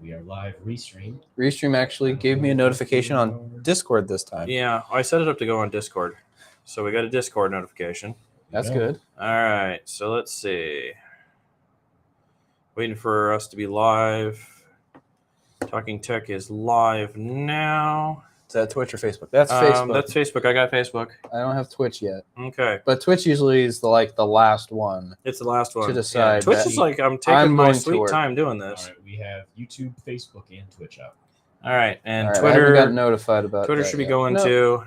We are live restream. Restream actually gave me a notification on Discord this time. Yeah, I set it up to go on Discord. So we got a Discord notification. That's good. All right, so let's see. Waiting for us to be live. Talking Tech is live now. Is that Twitch or Facebook? That's Facebook. That's Facebook. I got Facebook. I don't have Twitch yet. Okay. But Twitch usually is the last one. It's the last one. To decide. Yeah, Twitch is like, I'm taking my sweet time doing this. All right, we have YouTube, Facebook, and Twitch up. All right, and All right, Twitter. I haven't got notified about Twitter that should be yet. going No, to.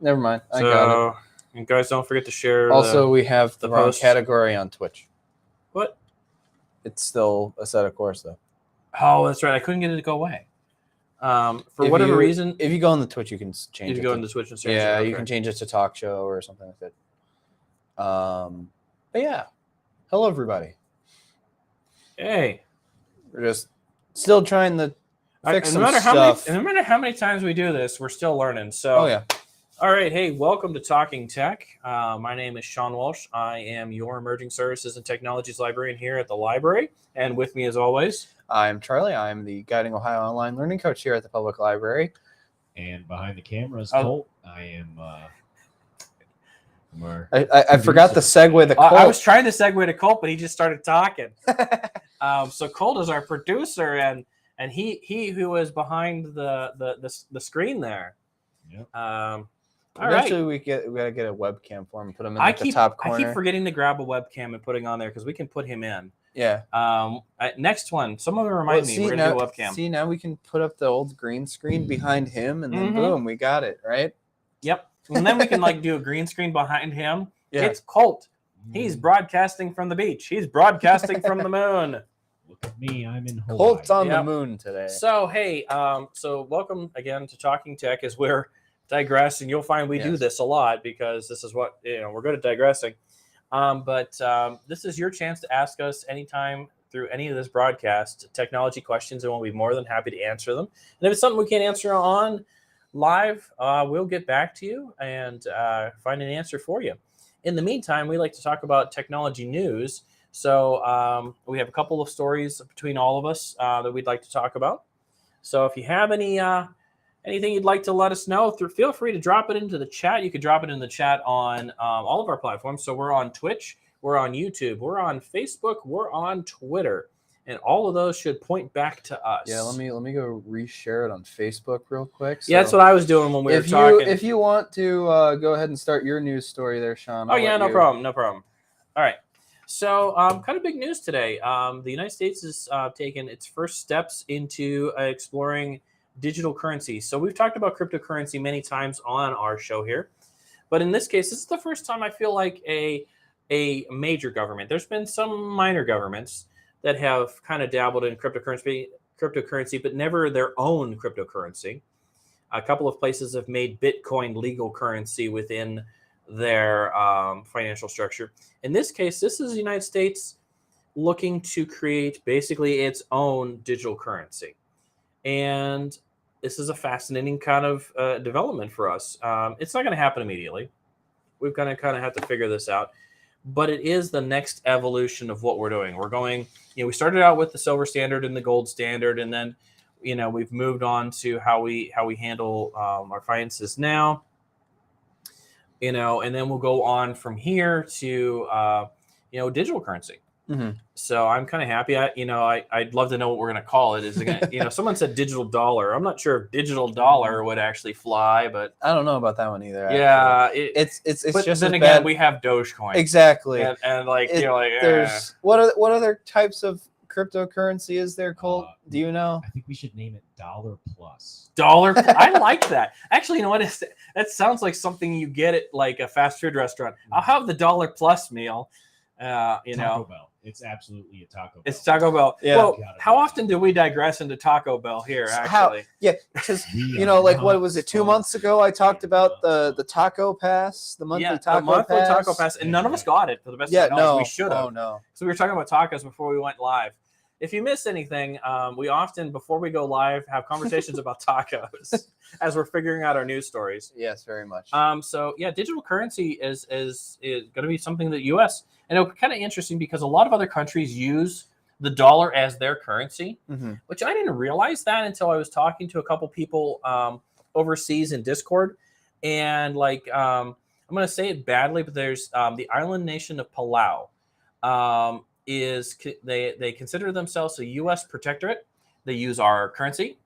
Never mind. I got it. And guys, don't forget to share. Also, we have the wrong post. category on Twitch. What? It's still a set of course, though. Oh, that's right. I couldn't get it to go away. For If whatever you- reason. If you go on the Twitch, you can change If it. you go into Twitch and search Yeah, it, you okay. can change it to talk show or something like that. But yeah, hello everybody. Hey. We're just still trying to fix some stuff. No matter how many times we do this, we're still learning. So, Oh yeah. All right. Hey, welcome to Talking Tech. My name is Sean Walsh. I am your Emerging Services and Technologies librarian here at the library. And with me, as always, I'm Charlie. I'm the Guiding Ohio Online Learning Coach here at the Public Library. And behind the camera is Oh. Colt. I am. I forgot the segue. The Colt. I was trying to segue to Colt, but he just started talking. So Colt is our producer, and he who is behind the screen there. Yep. All right. Eventually, we gotta get a webcam for him and put him in the top corner. I keep forgetting to grab a webcam and putting on there because we can put him in. Yeah. Next one. Someone remind me. We're gonna do a webcam. See, now we can put up the old green screen behind him, and then boom, we got it, right? Yep. And then we can do a green screen behind him. Yeah. It's Colt. He's broadcasting from the beach. He's broadcasting from the moon. Look at me. I'm in Hawaii. Colt's on Yep. the moon today. So hey, so welcome again to Talking Tech. As we're digressing, you'll find we do this a lot because this is what we're good at digressing. But this is your chance to ask us anytime through any of this broadcast technology questions, and we'll be more than happy to answer them. And if it's something we can't answer on live, we'll get back to you and find an answer for you. In the meantime, we like to talk about technology news. So we have a couple of stories between all of us that we'd like to talk about. So if you have anything you'd like to let us know, feel free to drop it into the chat. You could drop it in the chat on all of our platforms. So we're on Twitch, we're on YouTube, we're on Facebook, we're on Twitter. And all of those should point back to us. Yeah, let me go reshare it on Facebook real quick. Yeah, that's what I was doing when we were talking. If you want to go ahead and start your news story there, Sean. Oh yeah, no problem. All right. So kind of big news today. The United States has taken its first steps into exploring digital currency. So we've talked about cryptocurrency many times on our show here. But in this case, this is the first time I feel like a major government. There's been some minor governments that have kind of dabbled in cryptocurrency, but never their own cryptocurrency. A couple of places have made Bitcoin legal currency within their financial structure. In this case, this is the United States looking to create basically its own digital currency. And this is a fascinating kind of development for us. It's not going to happen immediately. We're going to kind of have to figure this out. But it is the next evolution of what we're doing. We're going, we started out with the silver standard and the gold standard, and then, we've moved on to how we handle our finances now. And then we'll go on from here to, digital currency. Mm-hmm. So I'm kind of happy. I'd love to know what we're going to call it. Is it gonna, someone said digital dollar. I'm not sure if digital dollar would actually fly, but I don't know about that one either. Yeah, it's but just then as again, bad. we have Dogecoin. Exactly. And there's what other types of cryptocurrency is there, Colt? Do you know? I think we should name it Dollar Plus. Dollar. I like that. Actually, you know what? That sounds like something you get at like a fast food restaurant. I'll have the Dollar Plus meal. Taco Bell. It's absolutely a Taco Bell. It's Taco Bell. Yeah. Well, how often do we digress into Taco Bell here, actually? Because, what was it, 2 months ago I talked about the Taco Pass, the monthly Taco Pass. And none of us got it, for the best of my knowledge. We should have. Oh, no. So we were talking about tacos before we went live. If you missed anything, we often, before we go live, have conversations about tacos as we're figuring out our news stories. Yes, very much. So yeah, digital currency is going to be something that U.S. and it's kind of interesting because a lot of other countries use the dollar as their currency, Mm-hmm. which I didn't realize that until I was talking to a couple people overseas in Discord. And like, I'm going to say it badly, but there's the island nation of Palau. They consider themselves a U.S. protectorate. They use our currency.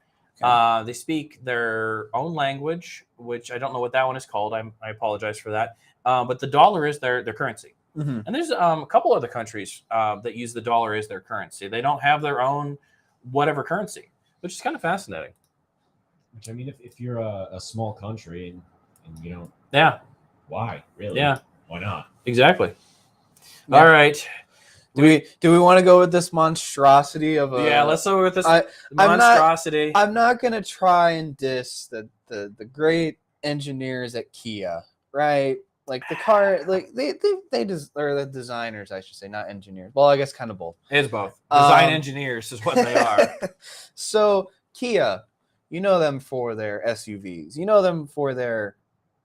Okay. They speak their own language, which I don't know what that one is called. I apologize for that. But the dollar is their currency. Mm-hmm. And there's a couple other countries that use the dollar as their currency. They don't have their own whatever currency, which is kind of fascinating. Which, I mean, if you're a small country and you don't... Yeah. Why? Really? Yeah. Why not? Exactly. Yeah. All right. Do we want to go with this monstrosity of a... Yeah, let's go with this monstrosity. I'm not going to try and diss the great engineers at Kia, right? Like the car, like or the designers, I should say, not engineers. Well, I guess kind of both. It's both. Design engineers is what they are. So Kia, you know them for their SUVs. You know them for their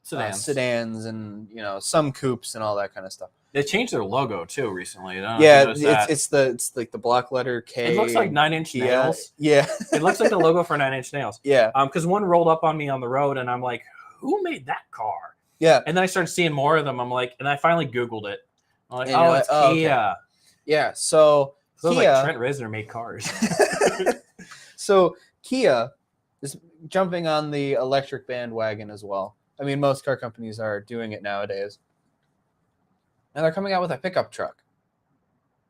sedans and, you know, some coupes and all that kind of stuff. They changed their logo too recently. It's like the block letter K. It looks like 9 Inch Nails. Yeah. It looks like the logo for 9 Inch Nails. Yeah. Because one rolled up on me on the road and I'm like, who made that car? Yeah. And then I started seeing more of them. I'm like, and I finally Googled it. I'm like, oh, it's Kia. Okay. Yeah. So Kia, like Trent Reznor made cars. So Kia is jumping on the electric bandwagon as well. I mean, most car companies are doing it nowadays. And they're coming out with a pickup truck.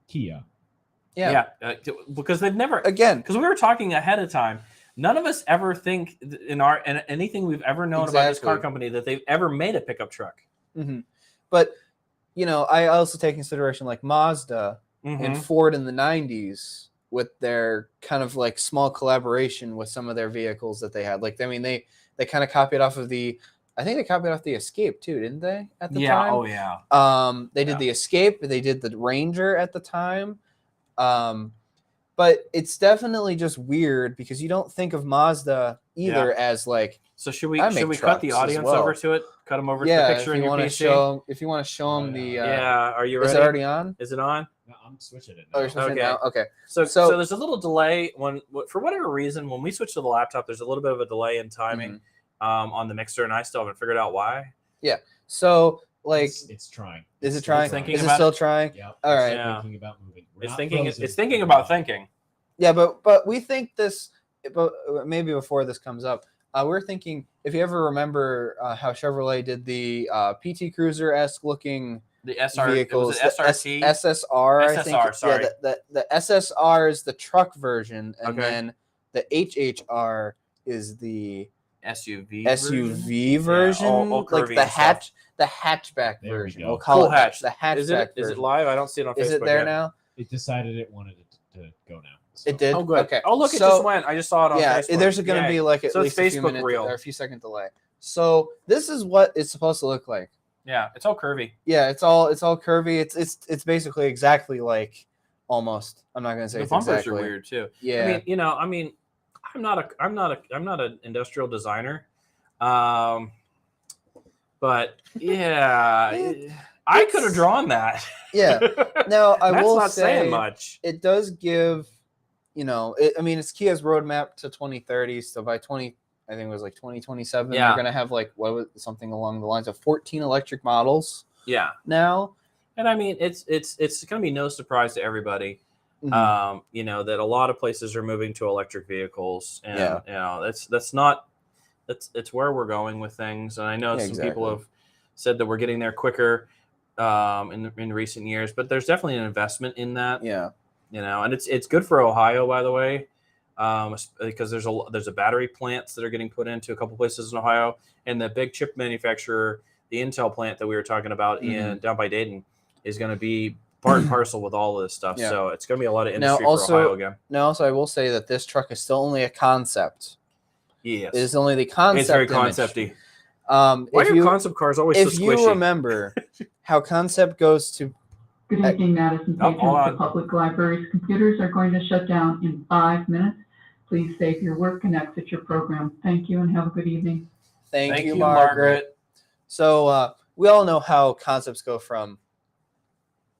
Kia. Yeah. Because they've never... Again. Because we were talking ahead of time. None of us ever think in anything we've ever known about this car company that they've ever made a pickup truck. Mm-hmm. But, you know, I also take consideration like Mazda and Ford in the 90s with their kind of like small collaboration with some of their vehicles that they had. Like, I mean, they kind of copied off of I think they copied off the Escape too, didn't they? At the time. Oh yeah. They did the Escape. They did the Ranger at the time. But it's definitely just weird because you don't think of Mazda either as like. So should we cut the audience over to it? Cut them over to the picture in your PC? If you want to show them the. Yeah. Are you ready? Is it already on? Is it on? No, I'm switching it now. Oh, you're switching it now? Okay. So there's a little delay for whatever reason when we switch to the laptop. There's a little bit of a delay in timing on the mixer, and I still haven't figured out why. Yeah. So like it's trying. Is it trying? Is it still trying? Yeah. All right. Yeah. Thinking about moving. It's thinking about thinking. Yeah, but we think this. But maybe before this comes up, we're thinking if you ever remember how Chevrolet did the PT Cruiser-esque looking vehicles, SRT? SSR. I think. Sorry. Yeah, the SSR is the truck version, and then the HHR is the SUV version, like the hatchback version. We'll call it the hatchback version. Is it live? I don't see it on Facebook. Is it there now? It decided it wanted it to go now. So. It did. Oh, good. Okay. Oh, look, it just went. I just saw it on Facebook. Yeah, there's going to be like at least a few minutes or a few second delay. So this is what it's supposed to look like. Yeah, it's all curvy. Yeah, it's all curvy. It's basically exactly like almost. I'm not going to say the it's bumpers exactly. are weird too. Yeah. I mean, I'm not an industrial designer, but yeah, I could have drawn that. Yeah. Now I will not say saying much. It does give, it's Kia's roadmap to 2030. So by I think it was like 2027, they're going to have like something along the lines of 14 electric models. Yeah. Now, and I mean, it's going to be no surprise to everybody. That a lot of places are moving to electric vehicles, and it's where we're going with things. And I know people have said that we're getting there quicker in recent years, but there's definitely an investment in that. Yeah, and it's good for Ohio, by the way, because there's a battery plants that are getting put into a couple places in Ohio, and the big chip manufacturer, the Intel plant that we were talking about down by Dayton, is going to be part and parcel with all of this stuff. Yeah. So it's going to be a lot of industry for Ohio again. Now, also, I will say that this truck is still only a concept. Yes. It is only the concept. It's very concepty. Why are concept cars always so squishy? If you remember how concept goes to... Good evening, Madison. The public library's computers are going to shut down in 5 minutes. Please save your work and exit your program. Thank you and have a good evening. Thank you, Margaret. So we all know how concepts go from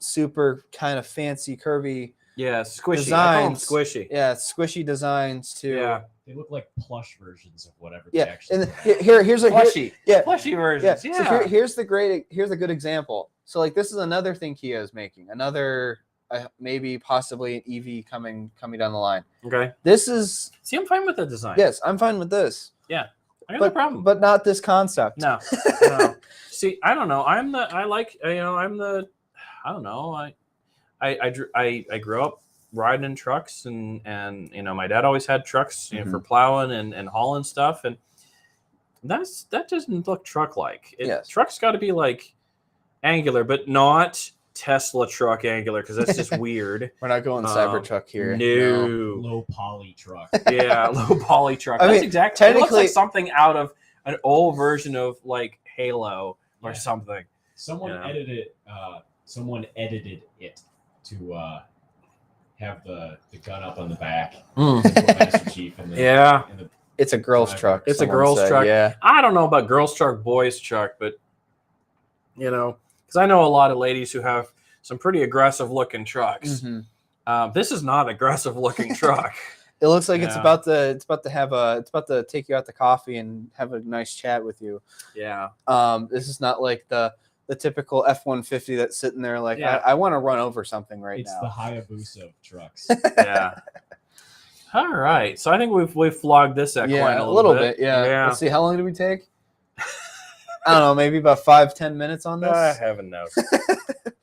super kind of fancy, curvy Yeah, squishy. I call them designs. squishy. Yeah, squishy designs to. Yeah. They look like plush versions of whatever. Yeah, They actually and are. here's a Plushy. yeah, Plushy versions. Yeah. So here's a good example. So like this is another thing Kia is making. Another maybe possibly an EV coming down the line. Okay. This is See, I'm fine with the design. yes, I'm fine with this. Yeah. I got no problem. But not this concept. No. No. See, I don't know. I don't know. I grew up riding in trucks and my dad always had trucks for plowing and hauling stuff, and that doesn't look truck like. Yes. Truck's got to be like angular, but not Tesla truck angular, because that's just weird. We're not going Cybertruck here. No. Low poly truck. Yeah, low poly truck. I That's mean, exactly. It looks technically- like something out of an old version of like Halo or something. Someone edited it to have the gun up on the back. Master Chief and Yeah. and the It's a girl's truck. It's a someone girl's said. truck. Yeah. I don't know about girls' truck, boys' truck, but because I know a lot of ladies who have some pretty aggressive looking trucks. Mhm. This is not an aggressive looking truck. It looks like it's Yeah. about to take you out to coffee and have a nice chat with you. Yeah. This is not like the typical F-150 that's sitting there like Yeah. I want to run over something right it's now. the Hayabusa of trucks. Yeah. All right. So I think we've flogged this equine Yeah, a little bit. Yeah. Let's see. How long did we take? I don't know. Maybe about 5-10 minutes on this. Heaven knows.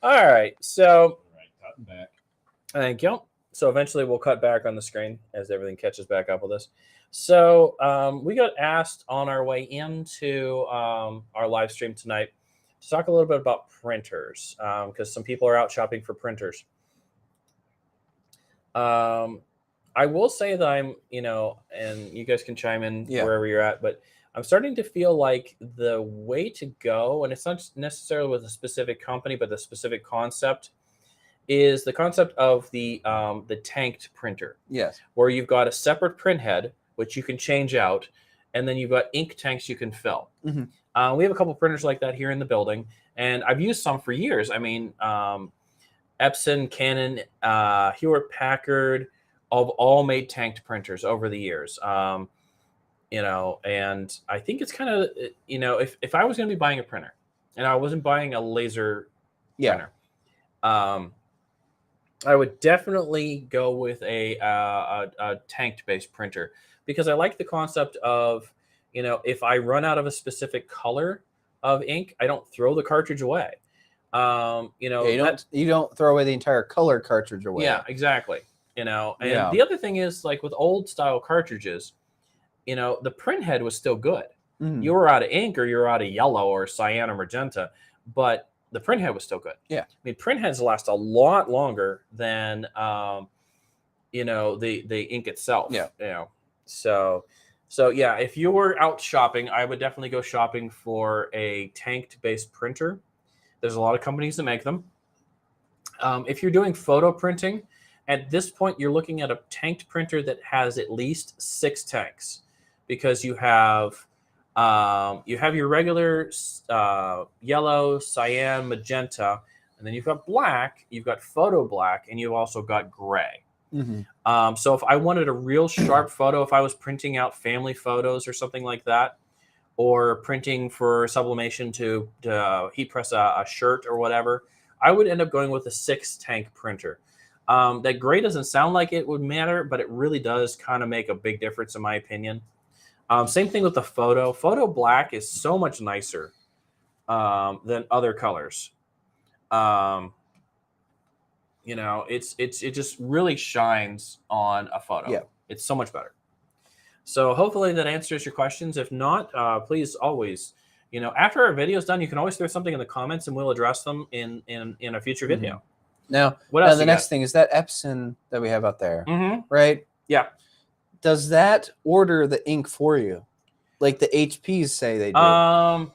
All right. So Right, cutting back. thank you. So eventually we'll cut back on the screen as everything catches back up with us. So we got asked on our way into our live stream tonight to talk a little bit about printers, because some people are out shopping for printers. I will say that I'm, and you guys can chime in wherever you're at, but I'm starting to feel like the way to go, and it's not necessarily with a specific company, but the specific concept, is the concept of the tanked printer. Yes. Where you've got a separate print head, which you can change out, and then you've got ink tanks you can fill. Mhm. We have a couple printers like that here in the building, and I've used some for years. I mean, Epson, Canon, Hewlett-Packard, all made tanked printers over the years. And I think it's kind of, if I was going to be buying a printer and I wasn't buying a laser printer, I would definitely go with a tanked based printer, because I like the concept of, if I run out of a specific color of ink, I don't throw the cartridge away. You don't throw away the entire color cartridge away. Yeah, exactly. And the other thing is, like with old style cartridges, the print head was still good. Mhm. You were out of ink or you were out of yellow or cyan or magenta, but the print head was still good. Yeah. I mean, print heads last a lot longer than, the ink itself. Yeah. So yeah, if you were out shopping, I would definitely go shopping for a tanked based printer. There's a lot of companies that make them. If you're doing photo printing, at this point, you're looking at a tanked printer that has at least 6 tanks, because you have your regular yellow, cyan, magenta, and then you've got black, you've got photo black, and you've also got gray. Mm-hmm. So if I wanted a real sharp photo, if I was printing out family photos or something like that, or printing for sublimation to heat press a shirt or whatever, I would end up going with a 6-tank printer. That gray doesn't sound like it would matter, but it really does kind of make a big difference in my opinion. Same thing with the photo. Photo black is so much nicer than other colors. It just really shines on a photo. Yeah. It's so much better. So hopefully that answers your questions. If not, please always, after our video is done, you can always throw something in the comments and we'll address them in a future video. Mm-hmm. Now, what else the next thing is that Epson that we have out there, right? Yeah. Does that order the ink for you, like the HPs say they do? I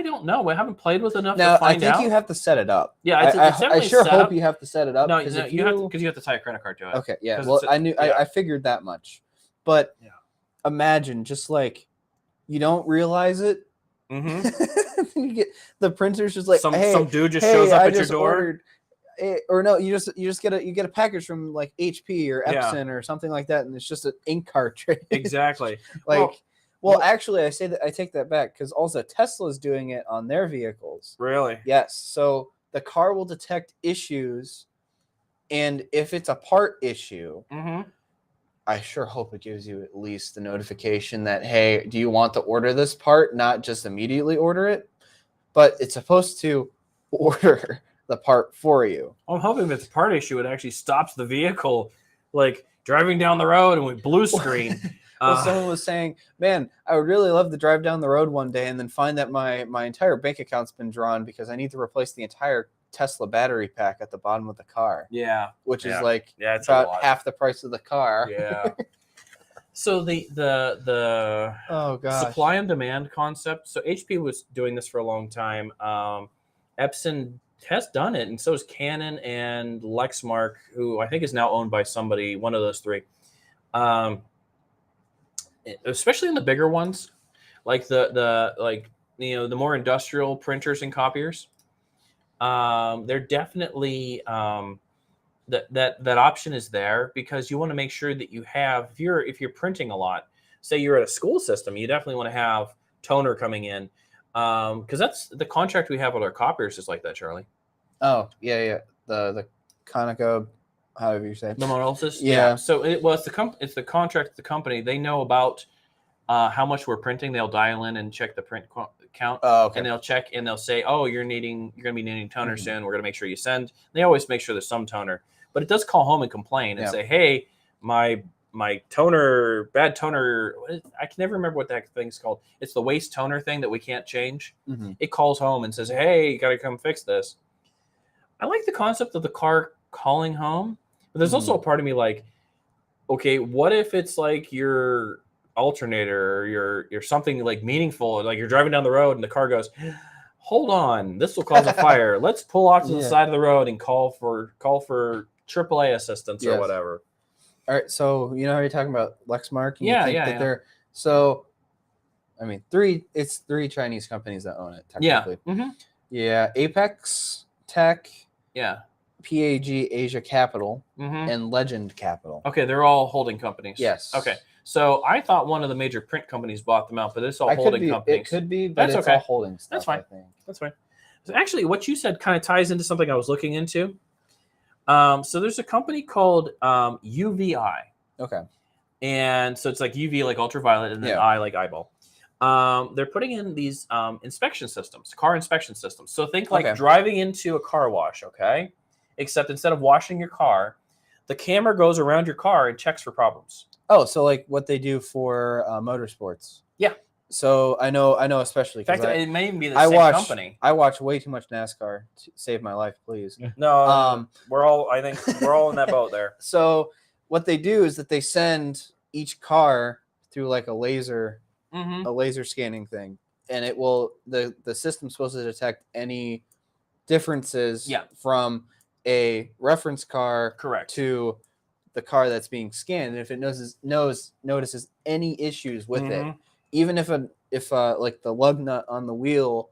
don't know. We haven't played with enough Now, to find out. I think you have to set it up. Yeah, I definitely sure set hope up. you have to set it up. No, because you have to tie a credit card to it. Okay, yeah. 'Cause Well, it's I figured that much, but imagine just like you don't realize it. Mm-hmm. You get the printer's just like some hey, dude just shows up I at your just door. ordered. or no, you just get a package from like HP or Yeah. Epson or something like that, and it's just an ink cartridge. Exactly. Like, well, actually, I take that back, because also Tesla's doing it on their vehicles. Really? Yes. So the car will detect issues, and if it's a part issue, I sure hope it gives you at least the notification that, hey, do you want to order this part? Not just immediately order it, but it's supposed to order the part for you. I'm hoping if it's a part issue, it actually stops the vehicle, like driving down the road and with blue screen. Well, someone was saying, man, I would really love to drive down the road one day and then find that my entire bank account's been drawn because I need to replace the entire Tesla battery pack at the bottom of the car. Yeah. Which is it's about half the price of the car. Yeah. So the oh gosh. supply and demand concept. So HP was doing this for a long time. Epson has done it, and so is Canon and Lexmark, who I think is now owned by somebody, one of those three. Especially in the bigger ones, like the more industrial printers and copiers. They're definitely that option is there, because you want to make sure that you have, if you're printing a lot, say you're at a school system, you definitely want to have toner coming in, because that's the contract we have with our copiers is like that, Charlie. Oh yeah, the Conoco, however you say it. The Monolysis. Yeah. So it's the contract with the company. They know about how much we're printing. They'll dial in and check the print count. Oh, okay. And they'll check and they'll say, oh, you're going to be needing toner soon. We're going to make sure you send. They always make sure there's some toner, but it does call home and complain and say, hey, my toner, bad toner. I can never remember what that thing's called. It's the waste toner thing that we can't change. It calls home and says, hey, you got to come fix this. I like the concept of the car calling home, but there's also a part of me like, okay, what if it's like your alternator or your something like meaningful, like you're driving down the road and the car goes, hold on, this will cause a fire. Let's pull off to the side of the road and call for AAA assistance or whatever. All right, so you know how you're talking about Lexmark? They're so. I mean, it's three Chinese companies that own it technically. Yeah, Apex Tech. Yeah. PAG Asia Capital and Legend Capital. Okay, they're all holding companies. Yes. Okay, so I thought one of the major print companies bought them out, but it's all holding companies. It could be, but that's it's okay. all holding stuff. That's fine. I think. That's fine. So actually, what you said kind of ties into something I was looking into. So there's a company called UVI. Okay. And so it's like UV like ultraviolet, and then I like eyeball. They're putting in these inspection systems, car inspection systems. So think like driving into a car wash, okay? Except instead of washing your car, the camera goes around your car and checks for problems. Oh, so like what they do for motorsports. Yeah. So I know, especially. In fact, it may even be the same company. I watch way too much NASCAR. To save my life, please. No, I think we're all in that boat there. So what they do is that they send each car through like a laser scanning thing, and it will the system's supposed to detect any differences from a reference car to the car that's being scanned. And if it notices any issues with it, even if like the lug nut on the wheel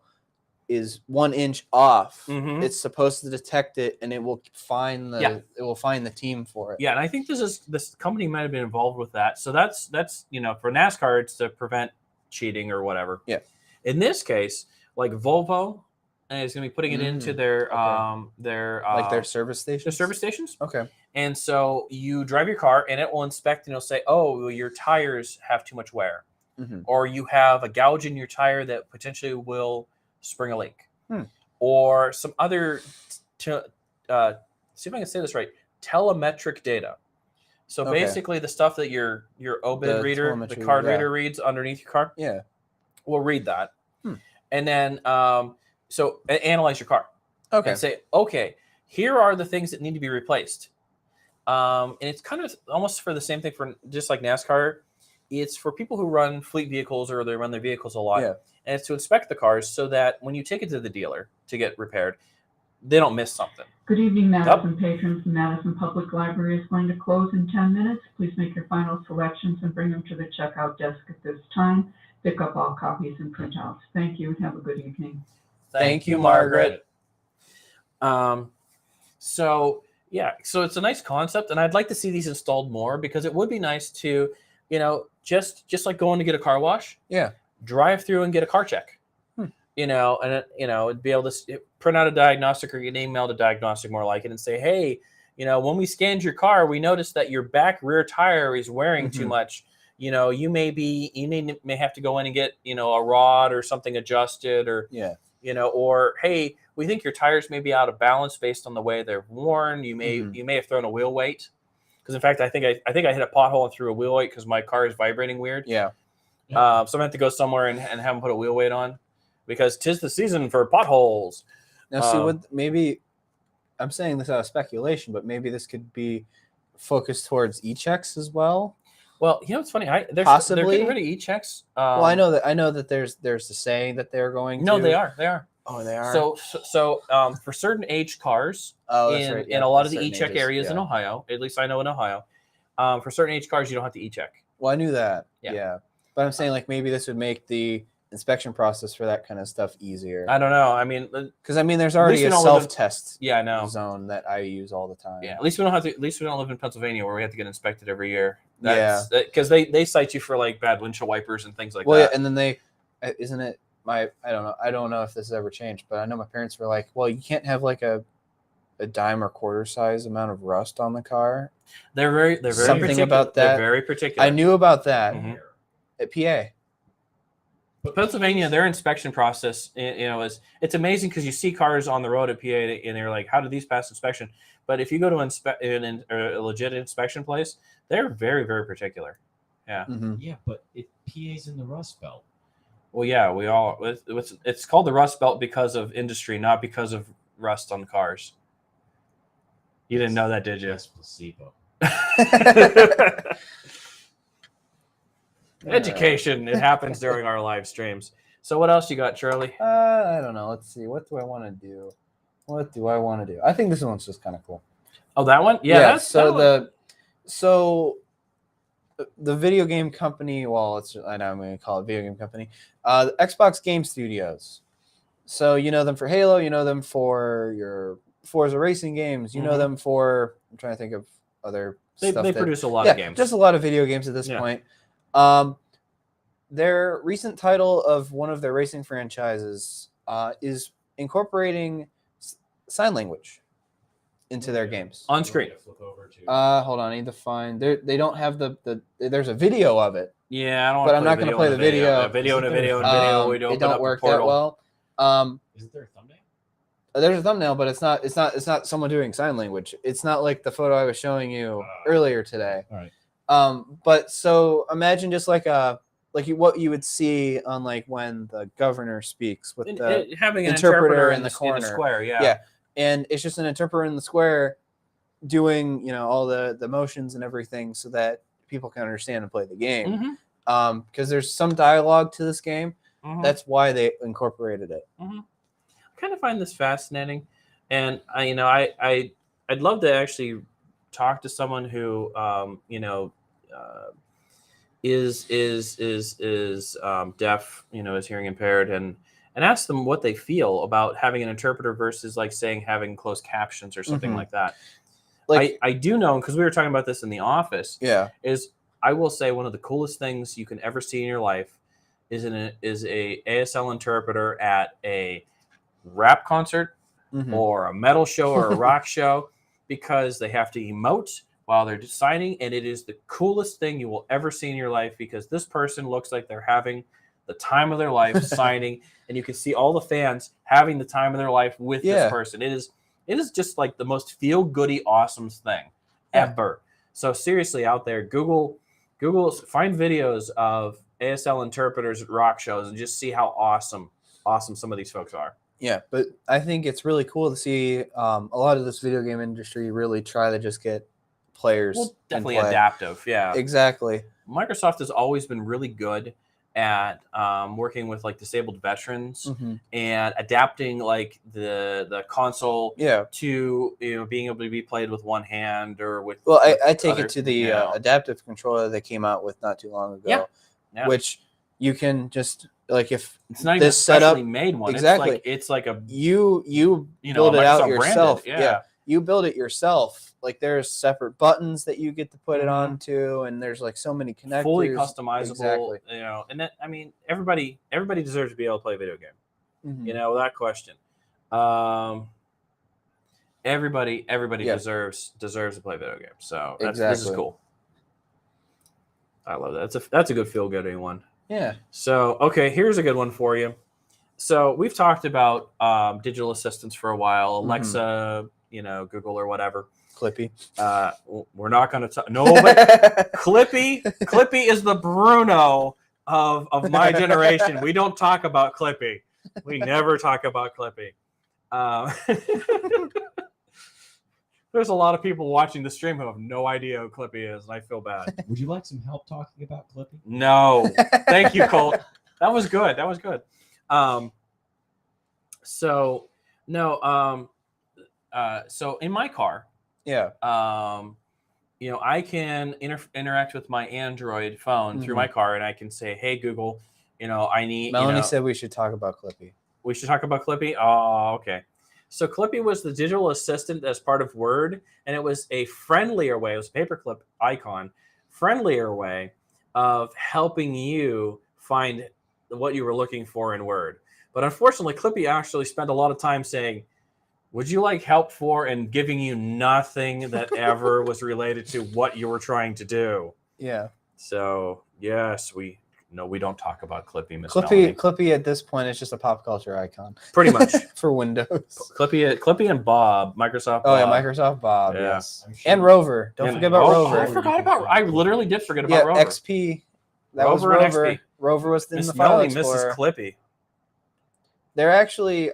is 1 inch off, it's supposed to detect it, and it will find the team for it. Yeah, and I think this company might have been involved with that. So that's for NASCAR, it's to prevent cheating or whatever. Yeah. In this case, like Volvo is going to be putting it into their their service stations. Their service stations. Okay. And so you drive your car, and it will inspect, and it'll say, "Oh, well, your tires have too much wear, or you have a gouge in your tire that potentially will spring a leak, or some other." See if I can say this right. Telemetric data. So basically, the stuff that your OBID reader, the card reader reads underneath your car, will read that, and then so analyze your car. Okay. And say, okay, here are the things that need to be replaced. And it's kind of almost for the same thing for just like NASCAR. It's for people who run fleet vehicles or they run their vehicles a lot. Yeah. And it's to inspect the cars so that when you take it to the dealer to get repaired, they don't miss something. Good evening, Madison patrons. The Madison Public Library is going to close in 10 minutes. Please make your final selections and bring them to the checkout desk at this time. Pick up all copies and printouts. Thank you and have a good evening. Thank you, Margaret. So yeah, so it's a nice concept, and I'd like to see these installed more because it would be nice to, just like going to get a car wash. Yeah. Drive through and get a car check. And be able to print out a diagnostic or get emailed a diagnostic, more like it, and say, hey, when we scanned your car, we noticed that your back rear tire is wearing too much. You may have to go in and get, a rod or something adjusted, or, or, hey, we think your tires may be out of balance based on the way they're worn. You may have thrown a wheel weight. Because in fact, I think I hit a pothole and threw a wheel weight because my car is vibrating weird. Yeah. So I'm gonna have to go somewhere and have them put a wheel weight on, because 'tis the season for potholes. Now, see, maybe I'm saying this out of speculation, but maybe this could be focused towards e-checks as well. Well, it's funny. They're Possibly. getting rid of e-checks. Well, I know that there's a saying that they're going. No, to. they are. Oh, they are. So for certain age cars, in a lot of the e-check areas in Ohio, at least I know in Ohio, for certain age cars, you don't have to e-check. Well, I knew that. Yeah. Yeah. But I'm saying maybe this would make the inspection process for that kind of stuff easier. I don't know. I mean, because there's already a self-test zone that I use all the time. Yeah. At least we don't live in Pennsylvania where we have to get inspected every year. Because they cite you for like bad windshield wipers and things like that. Well, yeah, and then isn't it I don't know if this has ever changed, but I know my parents were like, well, you can't have like a dime or quarter size amount of rust on the car. They're very something particular. about that. They're very particular. I knew about that at PA. But Pennsylvania, their inspection process, it's amazing because you see cars on the road at PA and they're like, how do these pass inspection? But if you go to a legit inspection place, they're very, very particular. Yeah. Mm-hmm. Yeah, but PA's in the Rust Belt. Well, yeah, it's called the Rust Belt because of industry, not because of rust on cars. You didn't know that, did you? That's placebo. Education. It happens during our live streams. So what else you got, Charlie? I don't know. Let's see. What do I want to do? I think this one's just kind of cool. Oh, that one? Yeah. So the video game company, I know I'm going to call it video game company, the Xbox Game Studios. So you know them for Halo, you know them for your Forza racing games, you know them for, I'm trying to think of other stuff. They produce a lot of games. Just a lot of video games at this point. Their recent title of one of their racing franchises is incorporating sign language into their games on screen. Hold on, I need to find. They don't have there's a video of it. Yeah, I don't. But I'm not going to play the video. A video. We don't. It don't work that well. Isn't there a thumbnail? There's a thumbnail, but it's not someone doing sign language. It's not like the photo I was showing you earlier today. All right. But so imagine just what you would see on like when the governor speaks with having an interpreter in the corner. In the square. Yeah. And it's just an interpreter in the square doing, all the motions and everything so that people can understand and play the game. Because there's some dialogue to this game. That's why they incorporated it. I kind of find this fascinating. And, I'd love to actually talk to someone who, is deaf, is hearing impaired, and ask them what they feel about having an interpreter versus like saying having closed captions or something like that. Like I do know, because we were talking about this in the office. Yeah. Is I will say one of the coolest things you can ever see in your life is a ASL interpreter at a rap concert or a metal show or a rock show, because they have to emote while they're signing, and it is the coolest thing you will ever see in your life, because this person looks like they're having the time of their life signing, and you can see all the fans having the time of their life with this person. It is just like the most feel-goody, awesome thing ever. So seriously, out there, Google, find videos of ASL interpreters at rock shows and just see how awesome some of these folks are. Yeah, but I think it's really cool to see a lot of this video game industry really try to just get players. Well, definitely adaptive. Yeah, exactly. Microsoft has always been really good at working with like disabled veterans and adapting like the console to being able to be played with one hand or with. Well, I take it to the adaptive controller they came out with not too long ago, which you can just like if it's not even this setup made one exactly. It's like a you build it out yourself. Yeah. you build it yourself, like there's separate buttons that you get to put it onto, and there's like so many connectors. Fully customizable. Exactly. You know, and that, I mean, everybody deserves to be able to play a video game. You know, without question. Everybody deserves to play video games. So this is cool. I love that. That's a good feel good one. Yeah. So okay, here's a good one for you. So we've talked about digital assistants for a while, Alexa, you know, Google or whatever. Clippy. We're not going to talk. No, but Clippy is the Bruno of my generation. We don't talk about Clippy. We never talk about Clippy. There's a lot of people watching the stream who have no idea who Clippy is, and I feel bad. Would you like some help talking about Clippy? No. Thank you, Colt. That was good. So in my car, you know, I can interact with my Android phone through my car, and I can say, "Hey Google, you know, I need." Melanie said we should talk about Clippy. We should talk about Clippy. Oh, okay. So Clippy was the digital assistant as part of Word, and it was a friendlier way. It was a paperclip icon, friendlier way of helping you find what you were looking for in Word. But unfortunately, Clippy actually spent a lot of time saying, "Would you like help for?" and giving you nothing that ever was related to what you were trying to do. Yeah. So yes, we don't talk about Clippy, Miss Melanie. Clippy at this point is just a pop culture icon. Pretty much. For Windows. Clippy and Bob, Microsoft Bob. Oh, yeah, Microsoft Bob, Yeah. yes. And Rover. Don't forget about Rover. I literally did forget about Rover. XP. That was Rover and Rover. XP. Rover was in Miss the File Melanie Explorer. misses Clippy. They're actually,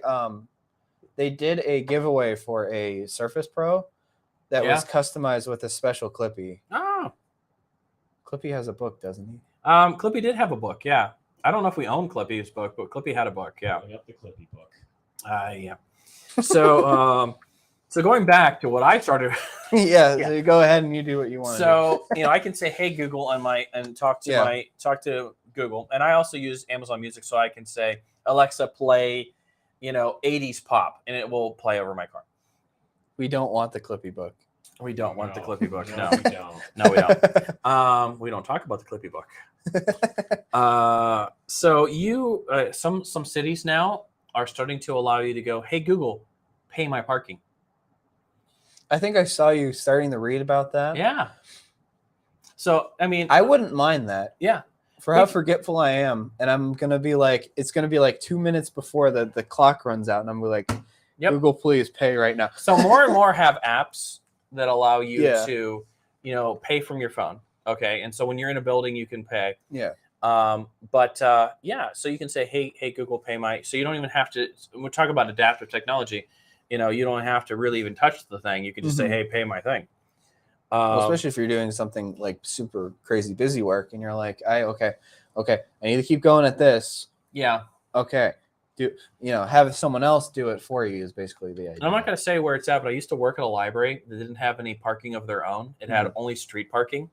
they did a giveaway for a Surface Pro that was customized with a special Clippy. Oh. Clippy has a book, doesn't he? Clippy did have a book, yeah. I don't know if we own Clippy's book, but Clippy had a book, yeah. I got the Clippy book. Yeah. So, so going back to what I started. So you go ahead and you do what you want. So, you know, I can say, "Hey Google," and talk to Google, and I also use Amazon Music, so I can say, "Alexa, play, you know, 80s pop," and it will play over my car. We don't want the Clippy book. We don't want the Clippy book. No, we don't. No, we don't. We don't talk about the Clippy book. So you, some cities now are starting to allow you to go, "Hey Google, pay my parking." I think I saw you starting to read about that. Yeah. So I mean, I wouldn't mind that. Yeah. For how forgetful I am, and I'm gonna be like, it's gonna be like 2 minutes before the clock runs out, and I'm like, Google, please pay right now. So more and more have apps that allow you to, you know, pay from your phone. Okay, and so when you're in a building, you can pay. Yeah. So you can say, hey Google, pay my. So you don't even have to. When we're talking about adaptive technology, you know, you don't have to really even touch the thing. You can just say, "Hey, pay my thing." Well, especially if you're doing something like super crazy busy work, and you're like, okay, I need to keep going at this. Yeah. Okay. Have someone else do it for you is basically the idea. I'm not going to say where it's at, but I used to work at a library that didn't have any parking of their own. It had only street parking,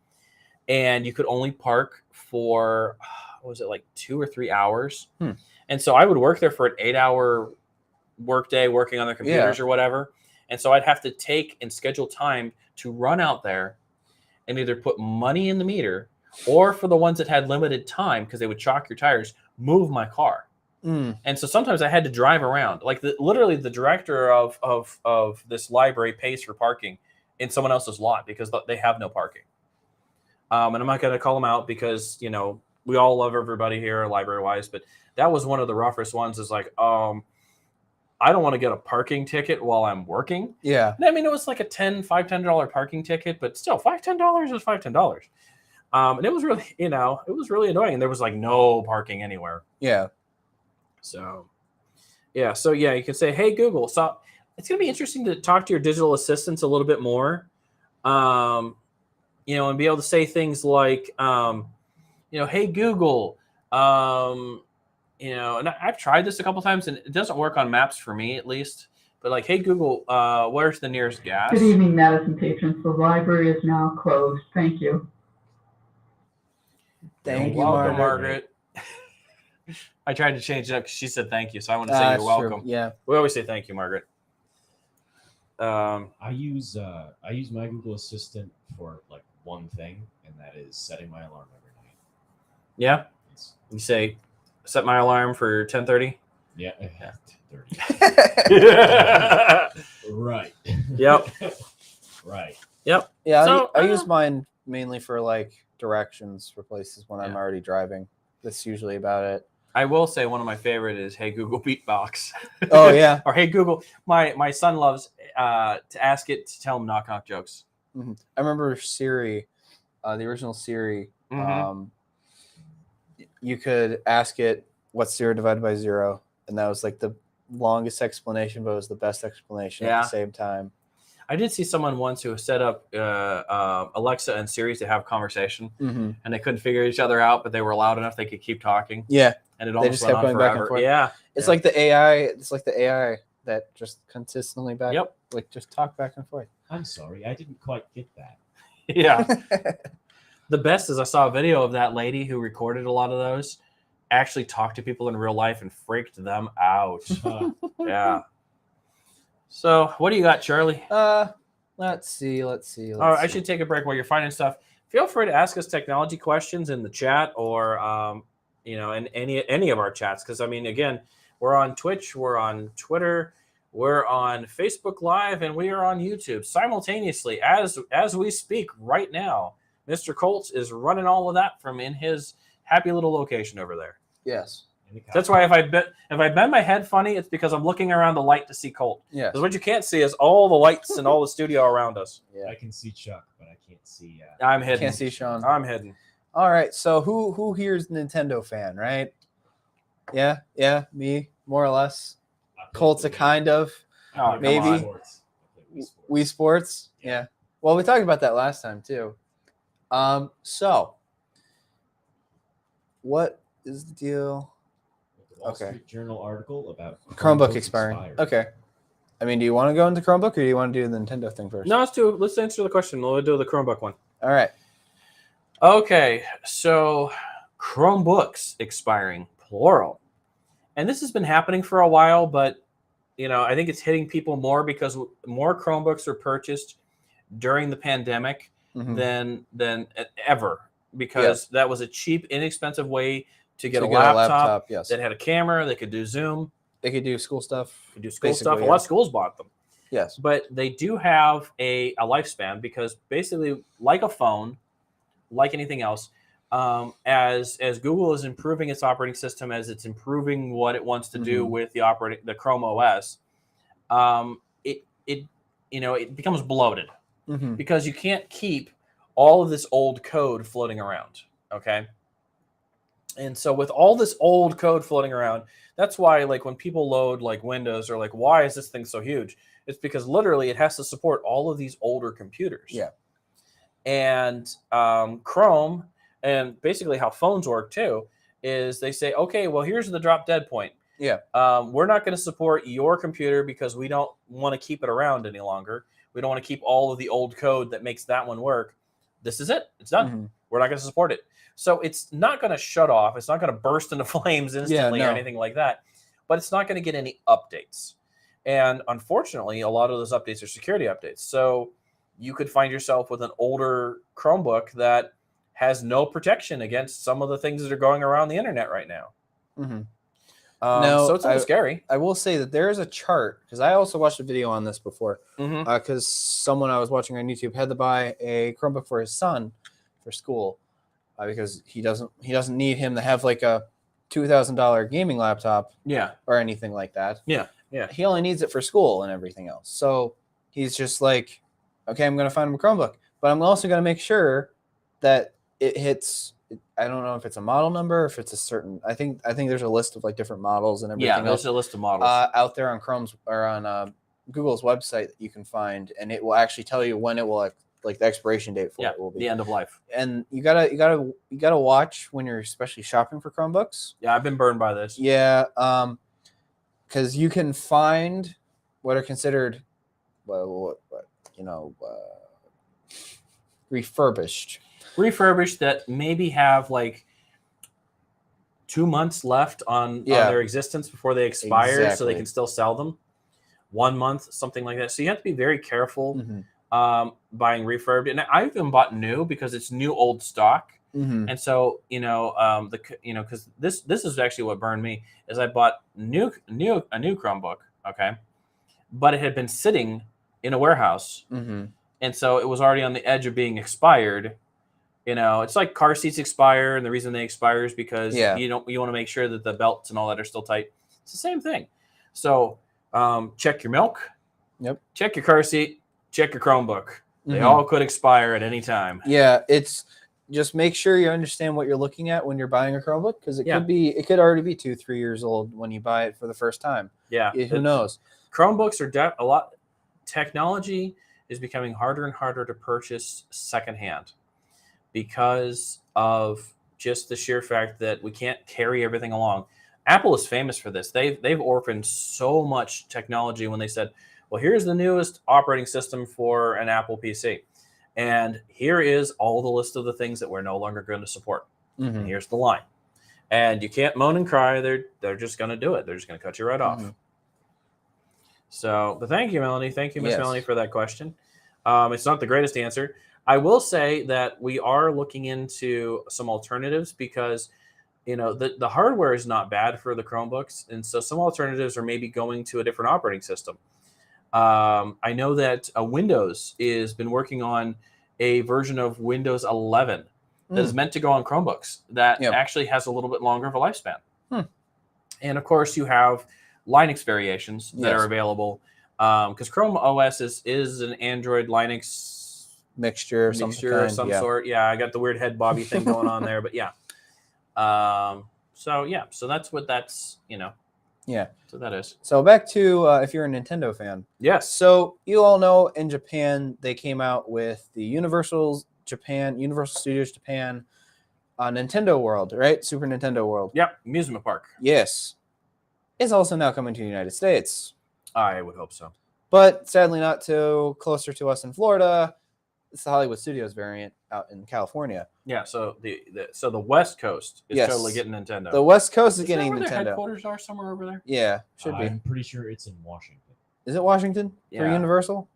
and you could only park for, what was it, like 2 or 3 hours? And so I would work there for an 8-hour workday working on their computers or whatever. And so I'd have to take and schedule time to run out there and either put money in the meter, or for the ones that had limited time, because they would chalk your tires, move my car. And so sometimes I had to drive around. Like literally the director of this library pays for parking in someone else's lot because they have no parking. And I'm not going to call them out because, you know, we all love everybody here library-wise, but that was one of the roughest ones, is like, I don't want to get a parking ticket while I'm working. Yeah. I mean, it was like a $10 parking ticket, but still $10 is $10. And it was really, you know, it was really annoying. And there was like no parking anywhere. Yeah. So, yeah. So, yeah, you can say, "Hey, Google." So it's going to be interesting to talk to your digital assistants a little bit more, you know, and be able to say things like, you know, "Hey, Google," you know, and I've tried this a couple times, and it doesn't work on maps for me, at least. But like, "Hey, Google, where's the nearest gas?" Good evening, Madison patrons. The library is now closed. Thank you. Thank you, welcome, Margaret. I tried to change it up because she said thank you, so I want to say you're welcome. True. Yeah. We always say thank you, Margaret. I use my Google Assistant for like one thing, and that is setting my alarm every night. Yeah. It's, You say, set my alarm for 10:30. yeah. 30. Right. Yep. Right. Yep. Yeah, So, I use mine mainly for like directions for places when I'm Yeah. already driving. That's usually about it. I will say one of my favorite is Hey Google Beatbox. Oh yeah. Or Hey Google. My son loves to ask it to tell him knock knock jokes. I remember Siri, the original Siri. Mhm. You could ask it what's 0 divided by 0, and that was like the longest explanation, but it was the best explanation at Yeah. the same time. I did see someone once who set up Alexa and Siri to have conversation, and they couldn't figure each other out, but they were loud enough they could keep talking. Yeah, And it they almost just went kept on going back and forever. forth. Yeah. It's Yeah. like the AI. It's like the AI that just consistently Yep. like just talk back and forth. I'm sorry, I didn't quite get that. Yeah. The best is I saw a video of that lady who recorded a lot of those, actually talked to people in real life and freaked them out. Yeah. So what do you got, Charlie? Let's see. All right, I should take a break while you're finding stuff. Feel free to ask us technology questions in the chat or in any of our chats, because I mean, again, we're on Twitch, we're on Twitter, we're on Facebook Live, and we are on YouTube simultaneously as we speak right now. Mr. Colt is running all of that from in his happy little location over there. Yes. That's why if I bend my head funny, it's because I'm looking around the light to see Colt. Yeah. Because what you can't see is all the lights and all the studio around us. Yeah. I can see Chuck, but I can't see. I'm hidden. Can't see Sean. I'm hidden. All right. So who here's Nintendo fan, right? Yeah, me more or less. Colt's a kind of Oh, come maybe. on. Sports. I play Wii Sports. Yeah. Well, we talked about that last time too. So what is the deal? The Wall Okay. Street Journal article about Chromebook expiring. Okay. I mean, do you want to go into Chromebook or do you want to do the Nintendo thing first? No, let's answer the question. We'll do the Chromebook one. All right. Okay, so Chromebooks expiring, plural. And this has been happening for a while, but I think it's hitting people more because more Chromebooks were purchased during the pandemic than ever, because that was a cheap, inexpensive way to get a laptop yes. that had a camera. They could do Zoom. They could do school stuff. Could do school Basically, stuff. A lot of schools bought them. Yes. But they do have a lifespan, because basically, like a phone, like anything else, as Google is improving its operating system, as it's improving what it wants to do with the Chrome OS, it becomes bloated because you can't keep all of this old code floating around. Okay. And so with all this old code floating around, that's why, like, when people load like Windows, or like, why is this thing so huge? It's because literally it has to support all of these older computers. Yeah. And Chrome, and basically how phones work too, is they say, okay, well, here's the drop dead point. Yeah. We're not going to support your computer because we don't want to keep it around any longer. We don't want to keep all of the old code that makes that one work. This is it. It's done. We're not going to support it. So it's not going to shut off. It's not going to burst into flames instantly or anything like that. But it's not going to get any updates. And unfortunately, a lot of those updates are security updates. So you could find yourself with an older Chromebook that has no protection against some of the things that are going around the internet right now. So it's a little scary. I will say that there is a chart, because I also watched a video on this before, because someone I was watching on YouTube had to buy a Chromebook for his son for school, because he doesn't need him to have like a $2,000 gaming laptop or anything like that. Yeah. He only needs it for school and everything else. So he's just like, okay, I'm going to find him a Chromebook, but I'm also going to make sure that it hits. I don't know if it's a model number, or if it's a certain. I think there's a list of like different models and everything else. Yeah, there's a list of models out there on Chrome's or on Google's website that you can find, and it will actually tell you when it will like the expiration date for it will be. The end of life. And you gotta watch when you're especially shopping for Chromebooks. Yeah, I've been burned by this. Yeah, because you can find what are considered, refurbished that maybe have like 2 months left on their existence before they expire, so they can still sell them. 1 month, something like that. So you have to be very careful Mm-hmm. Buying refurbed. And I even bought new because it's new old stock. Mm-hmm. And so, because this is actually what burned me is I bought a new Chromebook, okay, but it had been sitting in a warehouse, Mm-hmm. and so it was already on the edge of being expired. It's like car seats expire, and the reason they expire is because you want to make sure that the belts and all that are still tight. It's the same thing. So check your milk. Yep. Check your car seat. Check your Chromebook. They all could expire at any time. Yeah, it's just make sure you understand what you're looking at when you're buying a Chromebook, because it could already be 2-3 years old when you buy it for the first time. Yeah, who knows? Chromebooks are a lot. Technology is becoming harder and harder to purchase secondhand because of just the sheer fact that we can't carry everything along. Apple is famous for this. They've orphaned so much technology when they said, well, here's the newest operating system for an Apple PC. And here is all the list of the things that we're no longer going to support. Mm-hmm. And here's the line. And you can't moan and cry. They're just going to do it. They're just going to cut you right off. So, but thank you, Melanie. Thank you, Miss Melanie, for that question. It's not the greatest answer. I will say that we are looking into some alternatives because, the hardware is not bad for the Chromebooks. And so some alternatives are maybe going to a different operating system. I know that Windows has been working on a version of Windows 11 that is meant to go on Chromebooks that actually has a little bit longer of a lifespan. And of course, you have Linux variations that are available because Chrome OS is an Android Linux mixture of some sort. Yeah, I got the weird head bobby thing going on there, but yeah. So that's what that's. Yeah. So that is. So back to if you're a Nintendo fan. Yes. So you all know in Japan, they came out with the Universal Studios Japan Nintendo World, right? Super Nintendo World. Yep. Amusement park. Yes. It's also now coming to the United States. I would hope so. But sadly not too closer to us in Florida. It's the Hollywood Studios variant out in California. Yeah, so the West Coast is totally getting Nintendo. The West Coast is getting where Nintendo. Their headquarters are somewhere over there. Yeah, should be. I'm pretty sure it's in Washington. Is it Washington for Universal?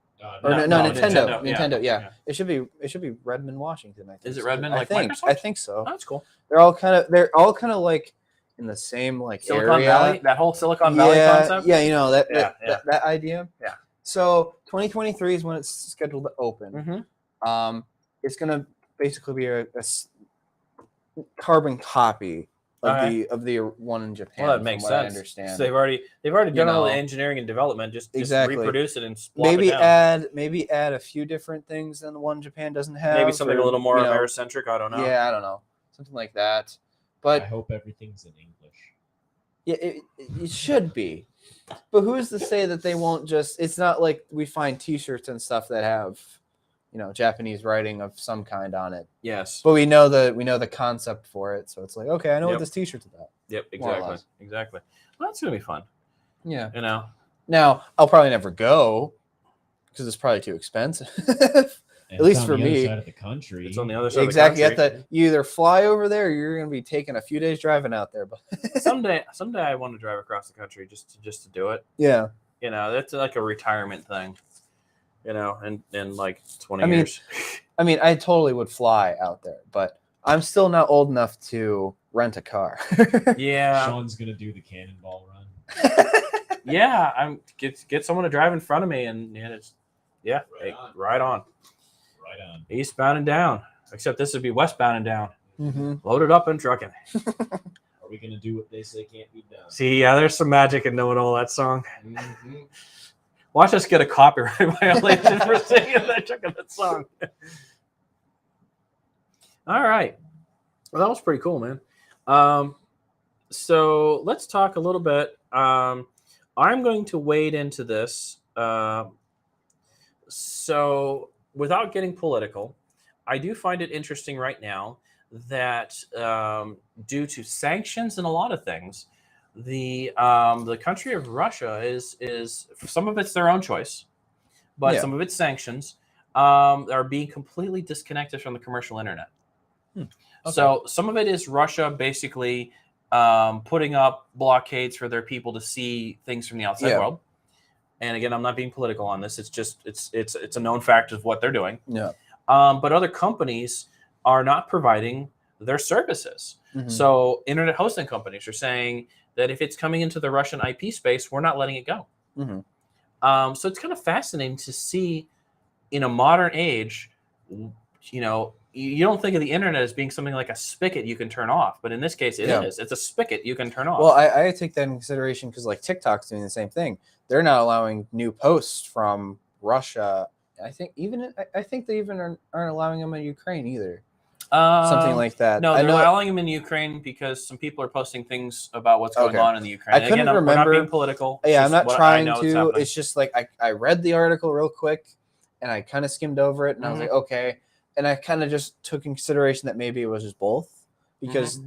No, Nintendo. Yeah. It should be Redmond, Washington. I think. Is it Redmond? I think so. Oh, that's cool. They're all kind of like in the same Silicon area. Valley. That whole Silicon Valley concept. Yeah, that idea. Yeah. So 2023 is when it's scheduled to open. Mm-hmm. It's gonna basically be a carbon copy of the one in Japan. Well, that makes sense. I understand. So they've already done all the engineering and development. Just reproduce it and maybe it maybe add a few different things than the one Japan doesn't have. Maybe something a little more Americentric. I don't know. Yeah, I don't know. Something like that. But I hope everything's in English. Yeah, it should be. But who's to say that they won't just? It's not like we find T-shirts and stuff that have, Japanese writing of some kind on it. Yes. But we know the concept for it, so it's like, okay, I know what this T-shirt's about. Yep, exactly. Well, that's gonna be fun. Yeah. Now I'll probably never go because it's probably too expensive. At least for me. Side of the country. It's on the other side. Exactly. Of the country. You either fly over there, or you're gonna be taking a few days driving out there. But someday I want to drive across the country just to do it. Yeah. That's like a retirement thing. In like 20 years. I mean, I totally would fly out there, but I'm still not old enough to rent a car. Yeah. Sean's gonna do the cannonball run. Yeah, I'm get someone to drive in front of me, and it's right on. Eastbound and down. Except this would be westbound and down. Mm-hmm. Loaded up and trucking. Are we gonna do what they say can't be done? See, there's some magic in knowing all that song. Mm-hmm. Watch us get a copyright violation for singing that song. All right. Well, that was pretty cool, man. So let's talk a little bit. I'm going to wade into this. So without getting political, I do find it interesting right now that due to sanctions and a lot of things, the country of Russia is some of it's their own choice, but some of its sanctions are being completely disconnected from the commercial internet. Okay. So some of it is Russia basically putting up blockades for their people to see things from the outside world. And again, I'm not being political on this. It's just it's a known fact of what they're doing. Yeah. But other companies are not providing their services. Mhm. So internet hosting companies are saying that if it's coming into the Russian IP space, we're not letting it go. Mhm. So it's kind of fascinating to see in a modern age, you know, you don't think of the internet as being something like a spigot you can turn off, but in this case, it is. It's a spigot you can turn off. Well, I take that in consideration because like TikTok's doing the same thing. They're not allowing new posts from Russia. I think they even aren't allowing them in Ukraine either. Something like that. No, I they're know, allowing them in Ukraine because some people are posting things about what's going Okay. on in the Ukraine. I couldn't Again, we're remember- not being political. It's Yeah, I'm just not what I trying know is to. happening. It's just like I read the article real quick and I kind of skimmed over it and I was like, okay. And I kind of just took in consideration that maybe it was just both because they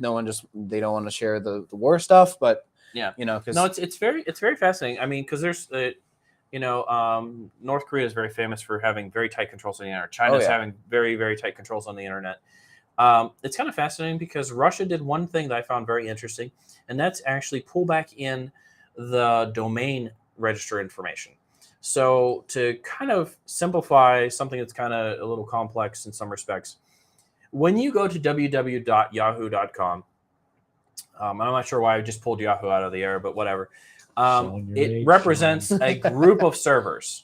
don't want to share the war stuff, but Yeah. you know, because No, it's very fascinating. I mean, because there's North Korea is very famous for having very tight controls on the internet. China's having very, very tight controls on the internet. It's kind of fascinating because Russia did one thing that I found very interesting, and that's actually pull back in the domain register information. So to kind of simplify something that's kind of a little complex in some respects, when you go to www.yahoo.com, I'm not sure why I just pulled Yahoo out of the air, but whatever. It represents a group of servers.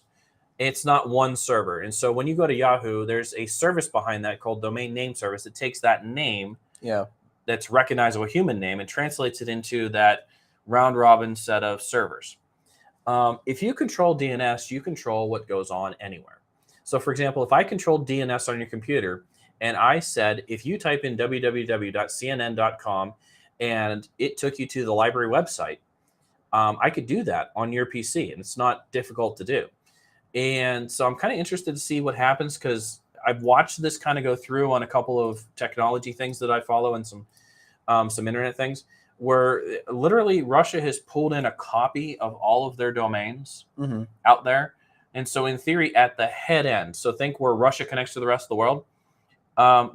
It's not one server. And so when you go to Yahoo, there's a service behind that called domain name service that takes that name that's recognizable human name and translates it into that round robin set of servers. If you control DNS, you control what goes on anywhere. So for example, if I controlled DNS on your computer and I said, if you type in www.cnn.com and it took you to the library website, I could do that on your PC and it's not difficult to do. And so I'm kind of interested to see what happens because I've watched this kind of go through on a couple of technology things that I follow and some internet things where literally Russia has pulled in a copy of all of their domains out there. And so in theory, at the head end, so think where Russia connects to the rest of the world,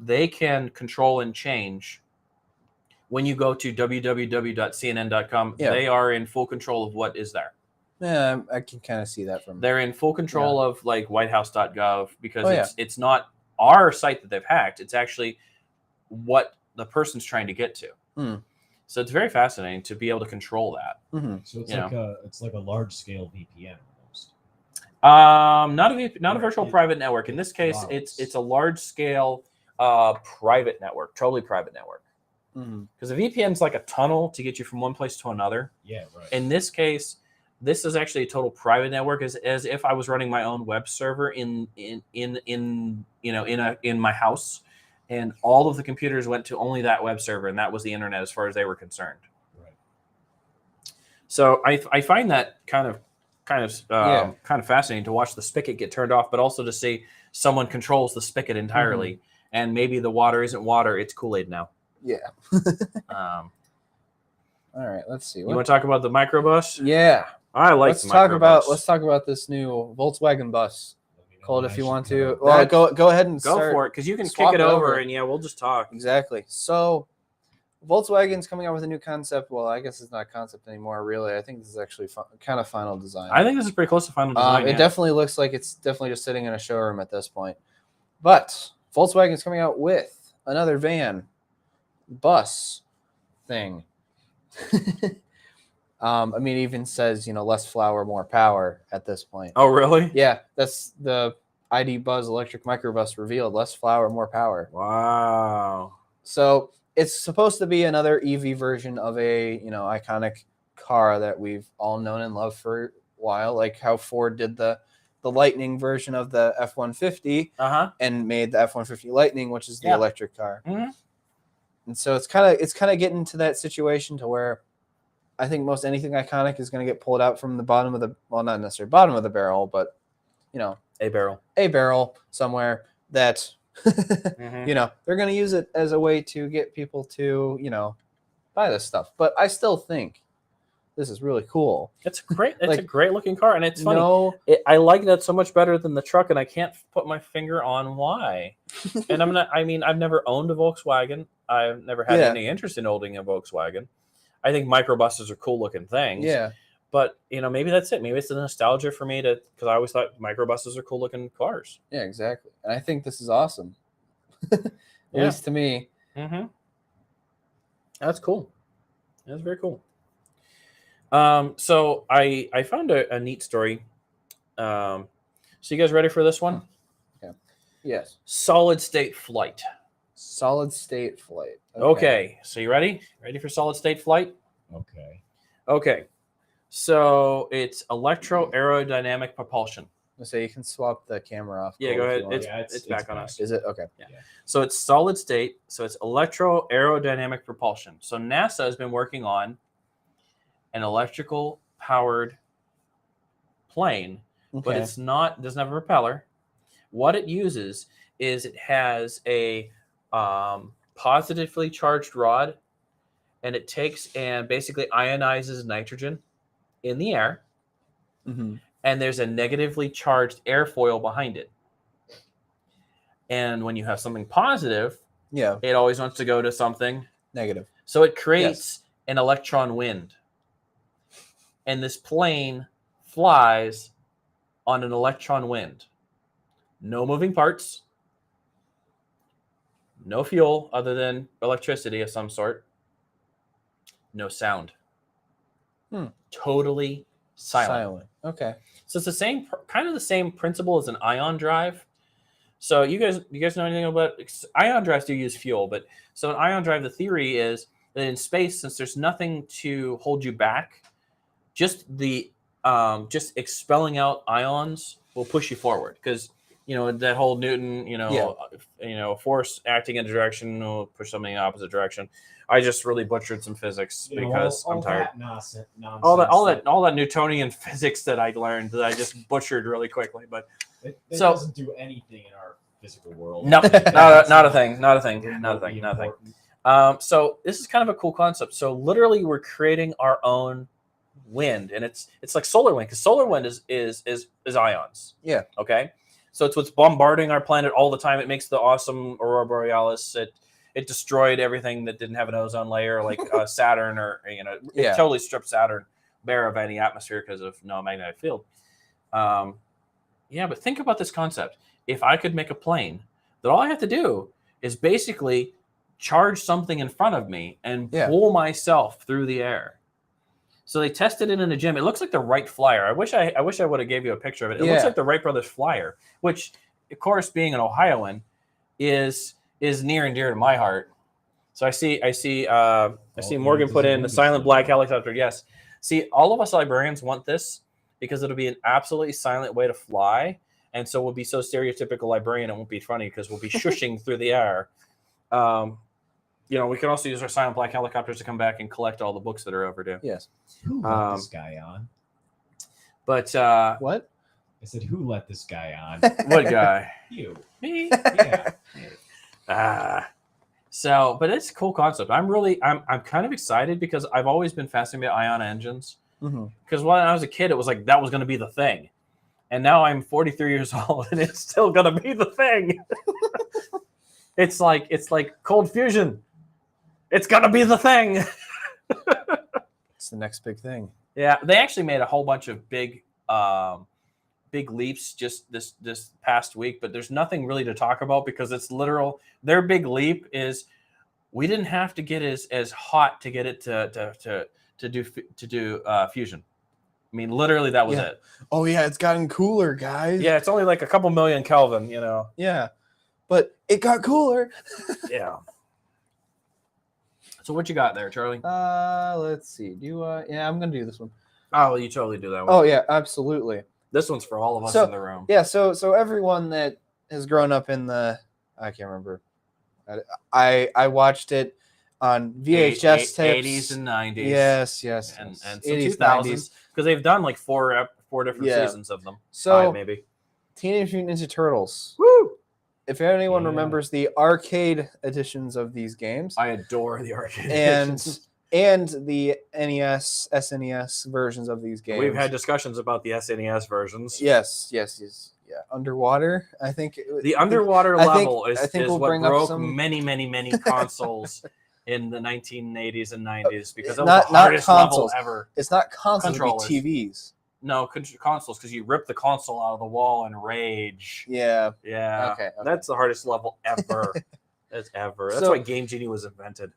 they can control and change. When you go to www.cnn.com, they are in full control of what is there. Yeah, I can kind of see that from. They're in full control of like whitehouse.gov because it's not our site that they've hacked. It's actually what the person's trying to get to. So it's very fascinating to be able to control that. So it's like a large scale VPN almost. Not a virtual private network. In this case, it's a large scale private network, totally private network. Because a VPN is like a tunnel to get you from one place to another. Yeah, right. In this case, this is actually a total private network, as if I was running my own web server in my house, and all of the computers went to only that web server, and that was the internet as far as they were concerned. Right. So I find that kind of fascinating to watch the spigot get turned off, but also to see someone controls the spigot entirely, and maybe the water isn't water; it's Kool-Aid now. Yeah. All right. Let's see. You want to talk about the microbus? Yeah. I like. Let's talk about this new Volkswagen Bus. Colt, if you want to. Well, go ahead and go for it because you can kick it over and we'll just talk. Exactly. So, Volkswagen's coming out with a new concept. Well, I guess it's not a concept anymore, really. I think this is actually kind of final design. I think this is pretty close to final design. It definitely looks like it's definitely just sitting in a showroom at this point. But Volkswagen's coming out with another van, bus thing. I mean, it even says, less flour, more power at this point. Oh, really? Yeah, that's the ID Buzz electric microbus revealed. Less flour, more power. Wow. So it's supposed to be another EV version of a, iconic car that we've all known and loved for a while, like how Ford did the Lightning version of the F-150 and made the F-150 Lightning, which is the electric car. And so it's kind of getting to that situation to where I think most anything iconic is going to get pulled out from the bottom of not necessarily bottom of the barrel, but, a barrel somewhere that, they're going to use it as a way to get people to, buy this stuff. But I still think this is really cool. It's great. It's a great looking car. And it's funny. I like that so much better than the truck. And I can't put my finger on why. And I've never owned a Volkswagen. I've never had any interest in owning a Volkswagen. I think microbuses are cool looking things. Yeah. But maybe that's it. Maybe it's the nostalgia for me because I always thought microbuses are cool looking cars. Yeah, exactly. And I think this is awesome. At least to me. Mm-hmm. That's cool. That's very cool. So I found a neat story. So you guys ready for this one? Yeah. Yes. Solid state flight. Solid state flight. Okay. So you ready? Ready for solid state flight? Okay. So it's electro aerodynamic propulsion. So you can swap the camera off. Yeah, Colt, go if ahead. you want. It's back on us. Is it? Okay. Yeah. So it's solid state. So it's electro aerodynamic propulsion. So NASA has been working on an electrical powered plane, but it's not, doesn't have a propeller. What it uses is it has a positively charged rod, and it takes and basically ionizes nitrogen in the air. Mm-hmm. And there's a negatively charged airfoil behind it. And when you have something positive, it always wants to go to something negative. So it creates an electron wind. And this plane flies on an electron wind. No moving parts. No fuel other than electricity of some sort. No sound. Totally silent. Okay. So it's the same, kind of the same principle as an ion drive. So you guys know anything about ion drives? Do use fuel, but so an ion drive, the theory is that in space, since there's nothing to hold you back, just expelling out ions will push you forward, because that whole Newton, force acting in a direction will push something in the opposite direction. I just really butchered some physics because I'm tired. All that Newtonian physics that I learned that I just butchered really quickly, but it doesn't do anything in our physical world. No, not a thing. So this is kind of a cool concept. So literally, we're creating our own wind, and it's like solar wind, because solar wind is ions. Yeah. Okay. So it's what's bombarding our planet all the time. It makes the awesome aurora borealis. It destroyed everything that didn't have an ozone layer, like Saturn, or it totally stripped Saturn bare of any atmosphere because of no magnetic field. But think about this concept. If I could make a plane that all I have to do is basically charge something in front of me and pull myself through the air. So they tested it in a gym. It looks like the Wright Flyer. I wish I would have gave you a picture of it. It looks like the Wright Brothers Flyer, which, of course, being an Ohioan, is near and dear to my heart. So I see Morgan put in the silent black helicopter. Yes. See, all of us librarians want this because it'll be an absolutely silent way to fly. And so we'll be so stereotypical librarian, it won't be funny because we'll be shushing through the air. We can also use our silent black helicopters to come back and collect all the books that are overdue. Yes. Who let this guy on? But what? I said, who let this guy on? What guy? You. Me? Yeah. So, but it's a cool concept. I'm kind of excited because I've always been fascinated by ion engines. Because when I was a kid, it was like that was going to be the thing. And now I'm 43 years old and it's still going to be the thing. It's like cold fusion. It's going to be the thing. It's the next big thing. Yeah, they actually made a whole bunch of big leaps just this past week, but there's nothing really to talk about because it's literal. Their big leap is we didn't have to get as hot to get it to do fusion. I mean, literally that was it. Oh yeah, it's gotten cooler, guys. Yeah, it's only like a couple million Kelvin, Yeah, but it got cooler. Yeah. So what you got there, Charlie? Let's see. I'm gonna do this one. Oh, you totally do that one. Oh yeah, absolutely. This one's for all of us in the room. Yeah, so everyone that has grown up in I can't remember. I watched it on VHS tapes. 80s and 90s. Yes. And some 80s, 2000s. Because they've done like four different seasons of them. So 5 maybe. Teenage Mutant Ninja Turtles. Woo! If anyone remembers the arcade editions of these games. I adore the arcade editions. And the NES, SNES versions of these games. We've had discussions about the SNES versions. Yes. Yeah, Underwater, I think. The underwater level is we'll what bring up broke some... many consoles in the 1980s and 90s because that was Not- the not hardest level consoles. ever. It's not consoles, it'd be Controllers. TVs. No, consoles, because you rip the console out of the wall and rage. Yeah. Yeah. Okay. That's the hardest level ever. That's So- why Game Genie was invented.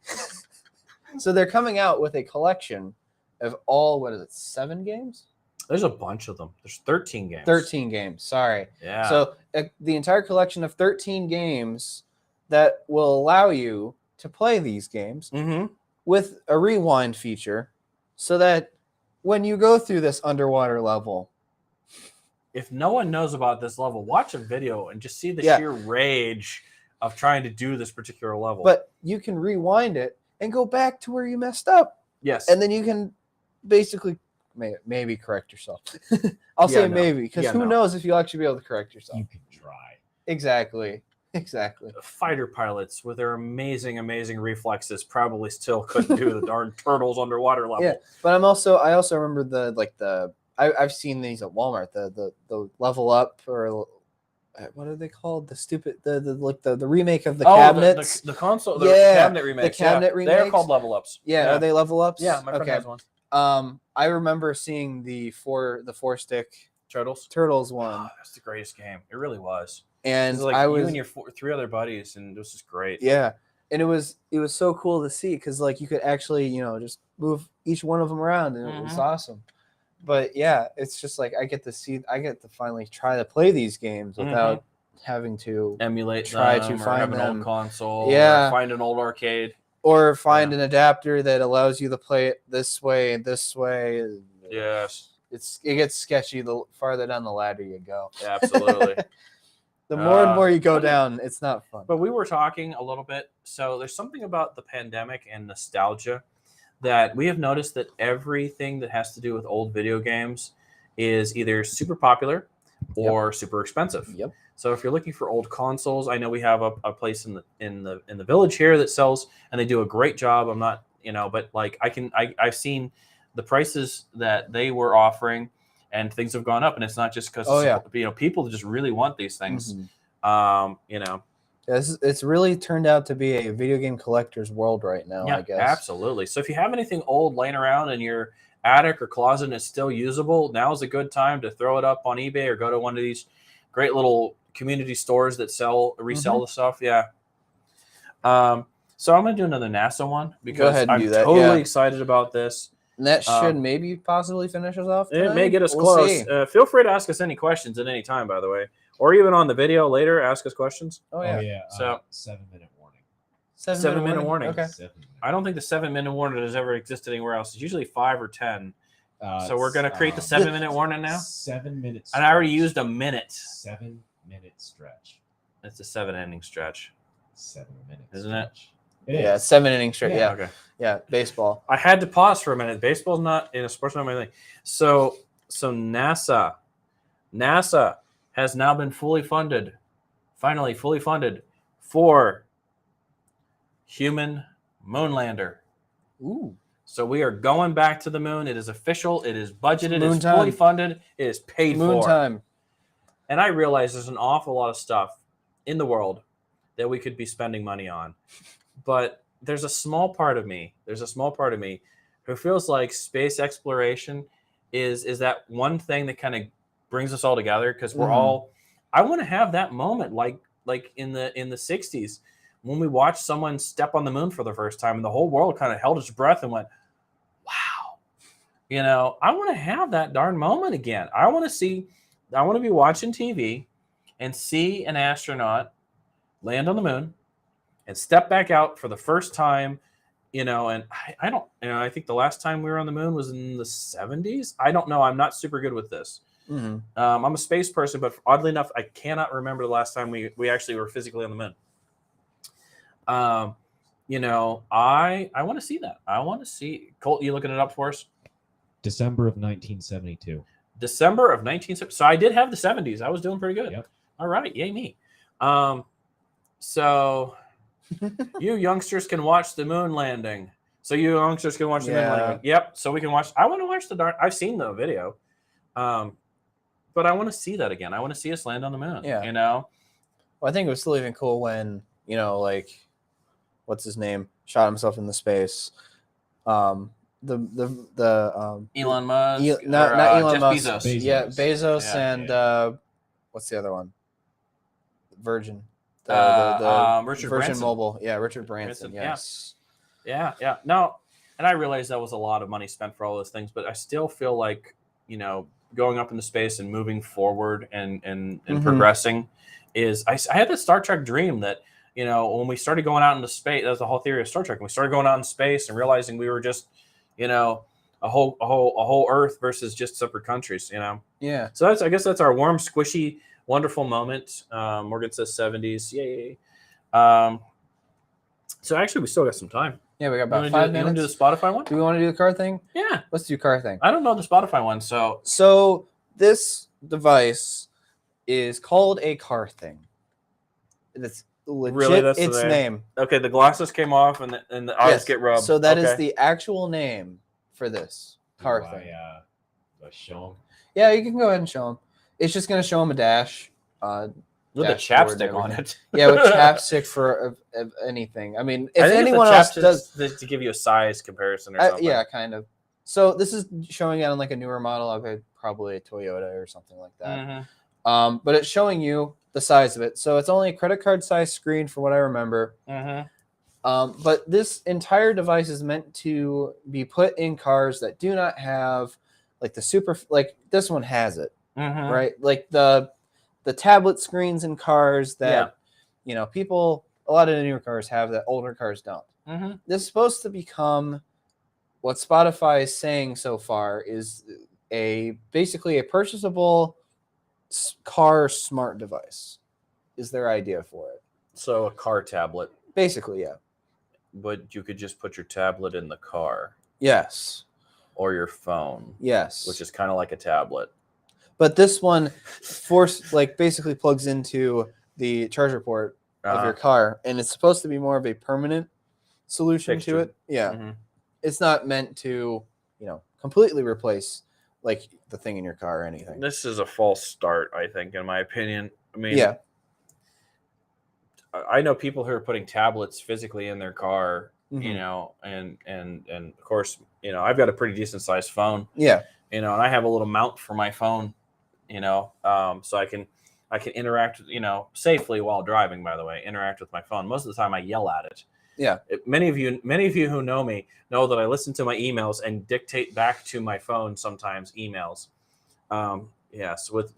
So they're coming out with a collection of all, what is it, 7 games? There's a bunch of them. There's 13 games. 13 games, sorry. Yeah. So the entire collection of 13 games that will allow you to play these games Mm-hmm. with a rewind feature so that when you go through this underwater level, If no one knows about this level, watch a video and just see the Yeah. sheer rage of trying to do this particular level. but you can rewind it and go back to where you messed up. yes. And then you can basically maybe correct yourself. I'll Yeah, say no. maybe, because Yeah, who no. knows if you'll actually be able to correct yourself. You can try. Exactly. Fighter pilots with their amazing reflexes probably still couldn't do the darn turtles underwater level. Yeah. But I also remember I've seen these at Walmart, the level up, or what are they called? The remake of the cabinets. The console, the Yeah, cabinet remakes. cabinet They're remakes. called level ups. Are they level ups? Yeah, my friend okay. has one. I remember seeing the four stick Turtles one, Oh, that's the greatest game. It really was. and It was like I you was and your 3 other buddies, and it was just great. yeah, and it was so cool to see, because like you could actually just move each one of them around, and it was Mhm. awesome. But yeah, it's just like I get to finally try to play these games without having to Emulate Try them, to or find have an them. old console. Yeah. Or find an old arcade. or find an adapter that allows you to play it this way and this way. Yes, It gets sketchy the farther down the ladder you go. absolutely. The more and more you go but- down, it's not fun. But we were talking a little bit. So there's something about the pandemic and nostalgia that we have noticed that everything that has to do with old video games is either super popular or super expensive. Yep. So if you're looking for old consoles, I know we have a place in the village here that sells, and they do a great job. I'm not, but like I've seen the prices that they were offering, and things have gone up, and it's not just because people just really want these things. Mhm. It's It's really turned out to be a video game collector's world right now, yeah, I guess. absolutely. So if you have anything old laying around in your attic or closet and it's still usable, now's a good time to throw it up on eBay or go to one of these great little community stores that resell the stuff. Yeah. So I'm gonna do another NASA one because ahead and I'm do that, totally yeah. excited about this. And that should maybe possibly finish us off. It may tonight. get us We'll close. see. Feel free to ask us any questions at any time, by the way, or even on the video later. Ask us questions. Oh yeah. So- 7-minute warning. 7-minute warning. Okay. 7 minute. I don't think the 7-minute warning has ever existed anywhere else. It's usually 5 or 10. So we're gonna create the 7-minute warning now. 7 minutes. And I already used a minute. 7-minute stretch. It's a 7-inning stretch. 7 minutes. Isn't it? It Yeah, is. 7 innings straight. Yeah. Okay. Yeah, baseball. I had to pause for a minute. Baseball's not in a sports, not my thing. So NASA has now been finally fully funded for human moonlander. Ooh. So we are going back to the moon. It is official. It is budgeted. Moon It's fully time. funded. It is paid Moon for. time. And I realize there's an awful lot of stuff in the world that we could be spending money on. But there's a small part of me who feels like space exploration is that one thing that kind of brings us all together, because we're all, I want to have that moment like in the 60s when we watched someone step on the moon for the first time and the whole world kind of held its breath and went, wow. I want to have that darn moment again. I want to be watching TV and see an astronaut land on the moon and step back out for the first time, and I don't, I think the last time we were on the moon was in the 70s. I don't know. I'm not super good with this. Mm-hmm. I'm a space person, but oddly enough, I cannot remember the last time we actually were physically on the moon. I want to see that. I want to see. Colt, you looking it up for us? December of 1972. December of 1970. So I did have the 70s. I was doing pretty good. Yep. All right. Yay me. So you youngsters can watch the moon landing. So you youngsters can watch the moon landing. Yep. So we can watch. I want to watch I've seen the video. But I want to see that again. I want to see us land on the moon. Yeah. Well, Well, I think it was still even cool when, what's his name shot himself into space. The Elon Musk, not Elon Jeff Musk. Bezos. Yeah, Bezos Yeah. and what's the other one? Virgin. Richard Virgin Branson. Mobile. Yeah, Richard Branson. Branson, yeah. Yes. Yeah. No, and I realize that was a lot of money spent for all those things, but I still feel like, going up into space and moving forward and progressing is. I had this Star Trek dream that, when we started going out into space, that was the whole theory of Star Trek. When we started going out in space and realizing we were just, a whole Earth versus just separate countries. Yeah. So I guess that's our warm, squishy, wonderful moment. Morgan says 70s. Yay. So actually, we still got some time. Yeah, we got about 5 minutes. You want to do the Spotify one? Do we want to do the car thing? Yeah. Let's do car thing. I don't know the Spotify one, so. So this device is called a car thing. It's legit Really, that's its the name. Okay, the glasses came off and the eyes get rubbed. So that is the actual name for this car Do thing. I show them? Yeah, you can go ahead and show them. It's just going to show them a dash. With the dashboard chapstick and on everything. it. Yeah, with chapstick for of anything. I mean, if I think anyone the else chapstick's does, to give you a size comparison or something. yeah, kind of. So this is showing it on like a newer model of probably a Toyota or something like that. Mm-hmm. But it's showing you the size of it. So it's only a credit card size screen for what I remember. Mm-hmm. But this entire device is meant to be put in cars that do not have like the super, like this one has it, Mm-hmm. right? Like the tablet screens in cars that, people, a lot of the newer cars have that older cars don't. Mm-hmm. This is supposed to become what Spotify is saying so far is basically a purchasable car smart device is their idea for it. So a car tablet. Basically, yeah. But you could just put your tablet in the car. Yes. Or your phone. Yes. Which is kind of like a tablet. But this one basically plugs into the charger port of your car, and it's supposed to be more of a permanent solution to it. Yeah. Mm-hmm. It's not meant to, completely replace like the thing in your car or anything. This is a false start, I think, in my opinion. I mean, yeah. I know people who are putting tablets physically in their car, Mm-hmm. and of course, I've got a pretty decent sized phone. Yeah. And I have a little mount for my phone, so I can interact, safely while driving, by the way, interact with my phone. Most of the time I yell at it. Yeah. Many of you who know me know that I listen to my emails and dictate back to my phone sometimes emails. Yes, with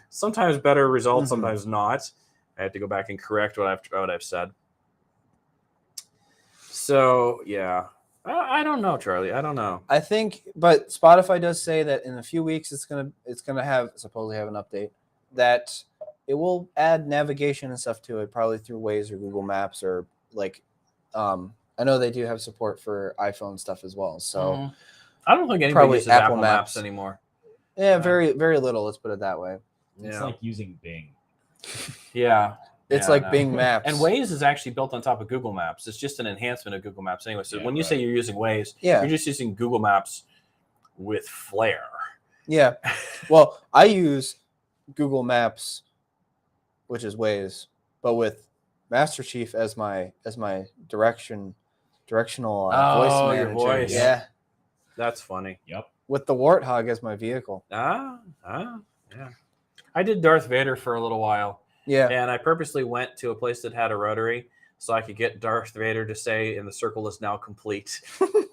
sometimes better results, Mm-hmm. sometimes not. I have to go back and correct what I've said. So yeah, I don't know, Charlie. I don't know. I think, but Spotify does say that in a few weeks it's gonna supposedly have an update that it will add navigation and stuff to it, probably through Waze or Google Maps or like. I know they do have support for iPhone stuff as well. So I don't think anybody probably uses Apple Maps anymore. Yeah, very very little. Let's put it that way. It's like using Bing. Yeah. It's Bing Maps. And Waze is actually built on top of Google Maps. It's just an enhancement of Google Maps anyway. So when you say you're using Waze, you're just using Google Maps with flair. Yeah. Well, I use Google Maps, which is Waze, but with Master Chief as my directional voice manager. Your voice. Yeah. That's funny. Yep. With the Warthog as my vehicle. Yeah. I did Darth Vader for a little while. Yeah. And I purposely went to a place that had a rotary so I could get Darth Vader to say, "And the circle is now complete."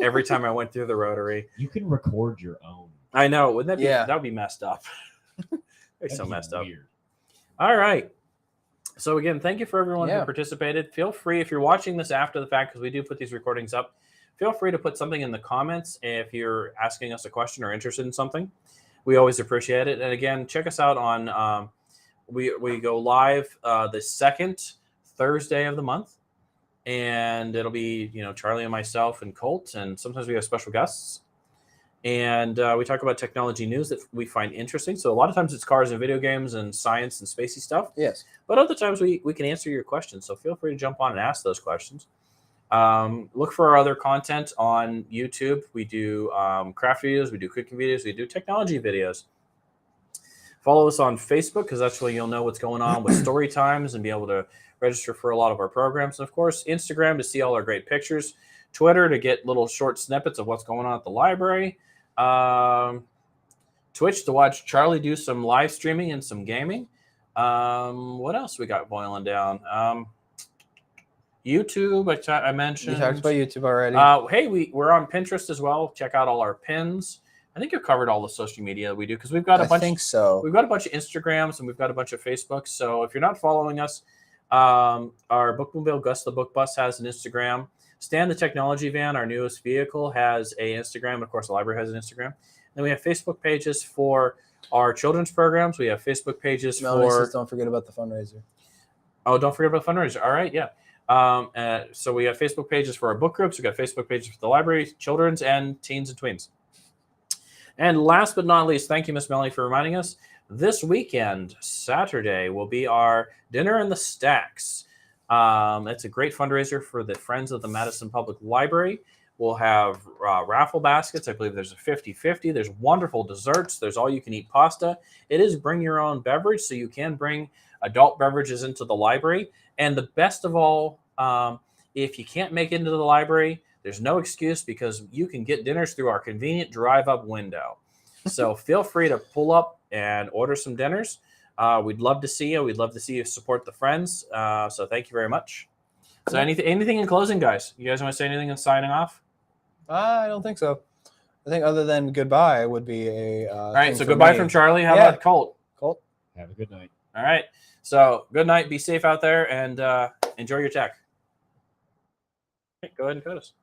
Every time I went through the rotary. You can record your own. I know. Wouldn't that be? That would be messed up. It's so messed up. All right. So again, thank you for everyone who participated. Feel free, if you're watching this after the fact, because we do put these recordings up, feel free to put something in the comments if you're asking us a question or interested in something. We always appreciate it. And again, check us out on we go live the second Thursday of the month, and it'll be Charlie and myself and Colt, and sometimes we have special guests, and we talk about technology news that we find interesting. So a lot of times it's cars and video games and science and spacey stuff. Yes. But other times we can answer your questions. So feel free to jump on and ask those questions. Look for our other content on YouTube. We do craft videos, we do cooking videos, we do technology videos. Follow us on Facebook, because that's where you'll know what's going on with story times and be able to register for a lot of our programs. And of course, Instagram to see all our great pictures, Twitter to get little short snippets of what's going on at the library, Twitch to watch Charlie do some live streaming and some gaming. What else we got boiling down? YouTube, I mentioned. We talked about YouTube already. Hey, we're on Pinterest as well. Check out all our pins. I think you've covered all the social media that we do because we've got a bunch. I think so. We've got a bunch of Instagrams and we've got a bunch of Facebooks. So if you're not following us, our Bookmobile Gus the Book Bus has an Instagram. Stan the Technology Van, our newest vehicle, has a Instagram. Of course, the library has an Instagram. Then we have Facebook pages for our children's programs. We have Facebook pages Melanie for. says don't forget about the fundraiser. Oh, don't forget about the fundraiser. All right, yeah. So we have Facebook pages for our book groups. We've got Facebook pages for the library, children's, and teens and tweens. And last but not least, thank you, Miss Melanie, for reminding us. This weekend, Saturday, will be our Dinner in the Stacks. It's a great fundraiser for the Friends of the Madison Public Library. We'll have raffle baskets. I believe there's a 50-50. There's wonderful desserts. There's all-you-can-eat pasta. It is bring your own beverage, so you can bring adult beverages into the library. And the best of all, if you can't make it into the library, there's no excuse because you can get dinners through our convenient drive-up window. So feel free to pull up and order some dinners. We'd love to see you. We'd love to see you support the Friends. So thank you very much. So anything in closing, guys? You guys want to say anything in signing off? I don't think so. I think other than goodbye would be a. All right, so goodbye from Charlie. How about Colt? Colt. Have a good night. All right. So good night. Be safe out there and enjoy your tech. Okay, go ahead and code us.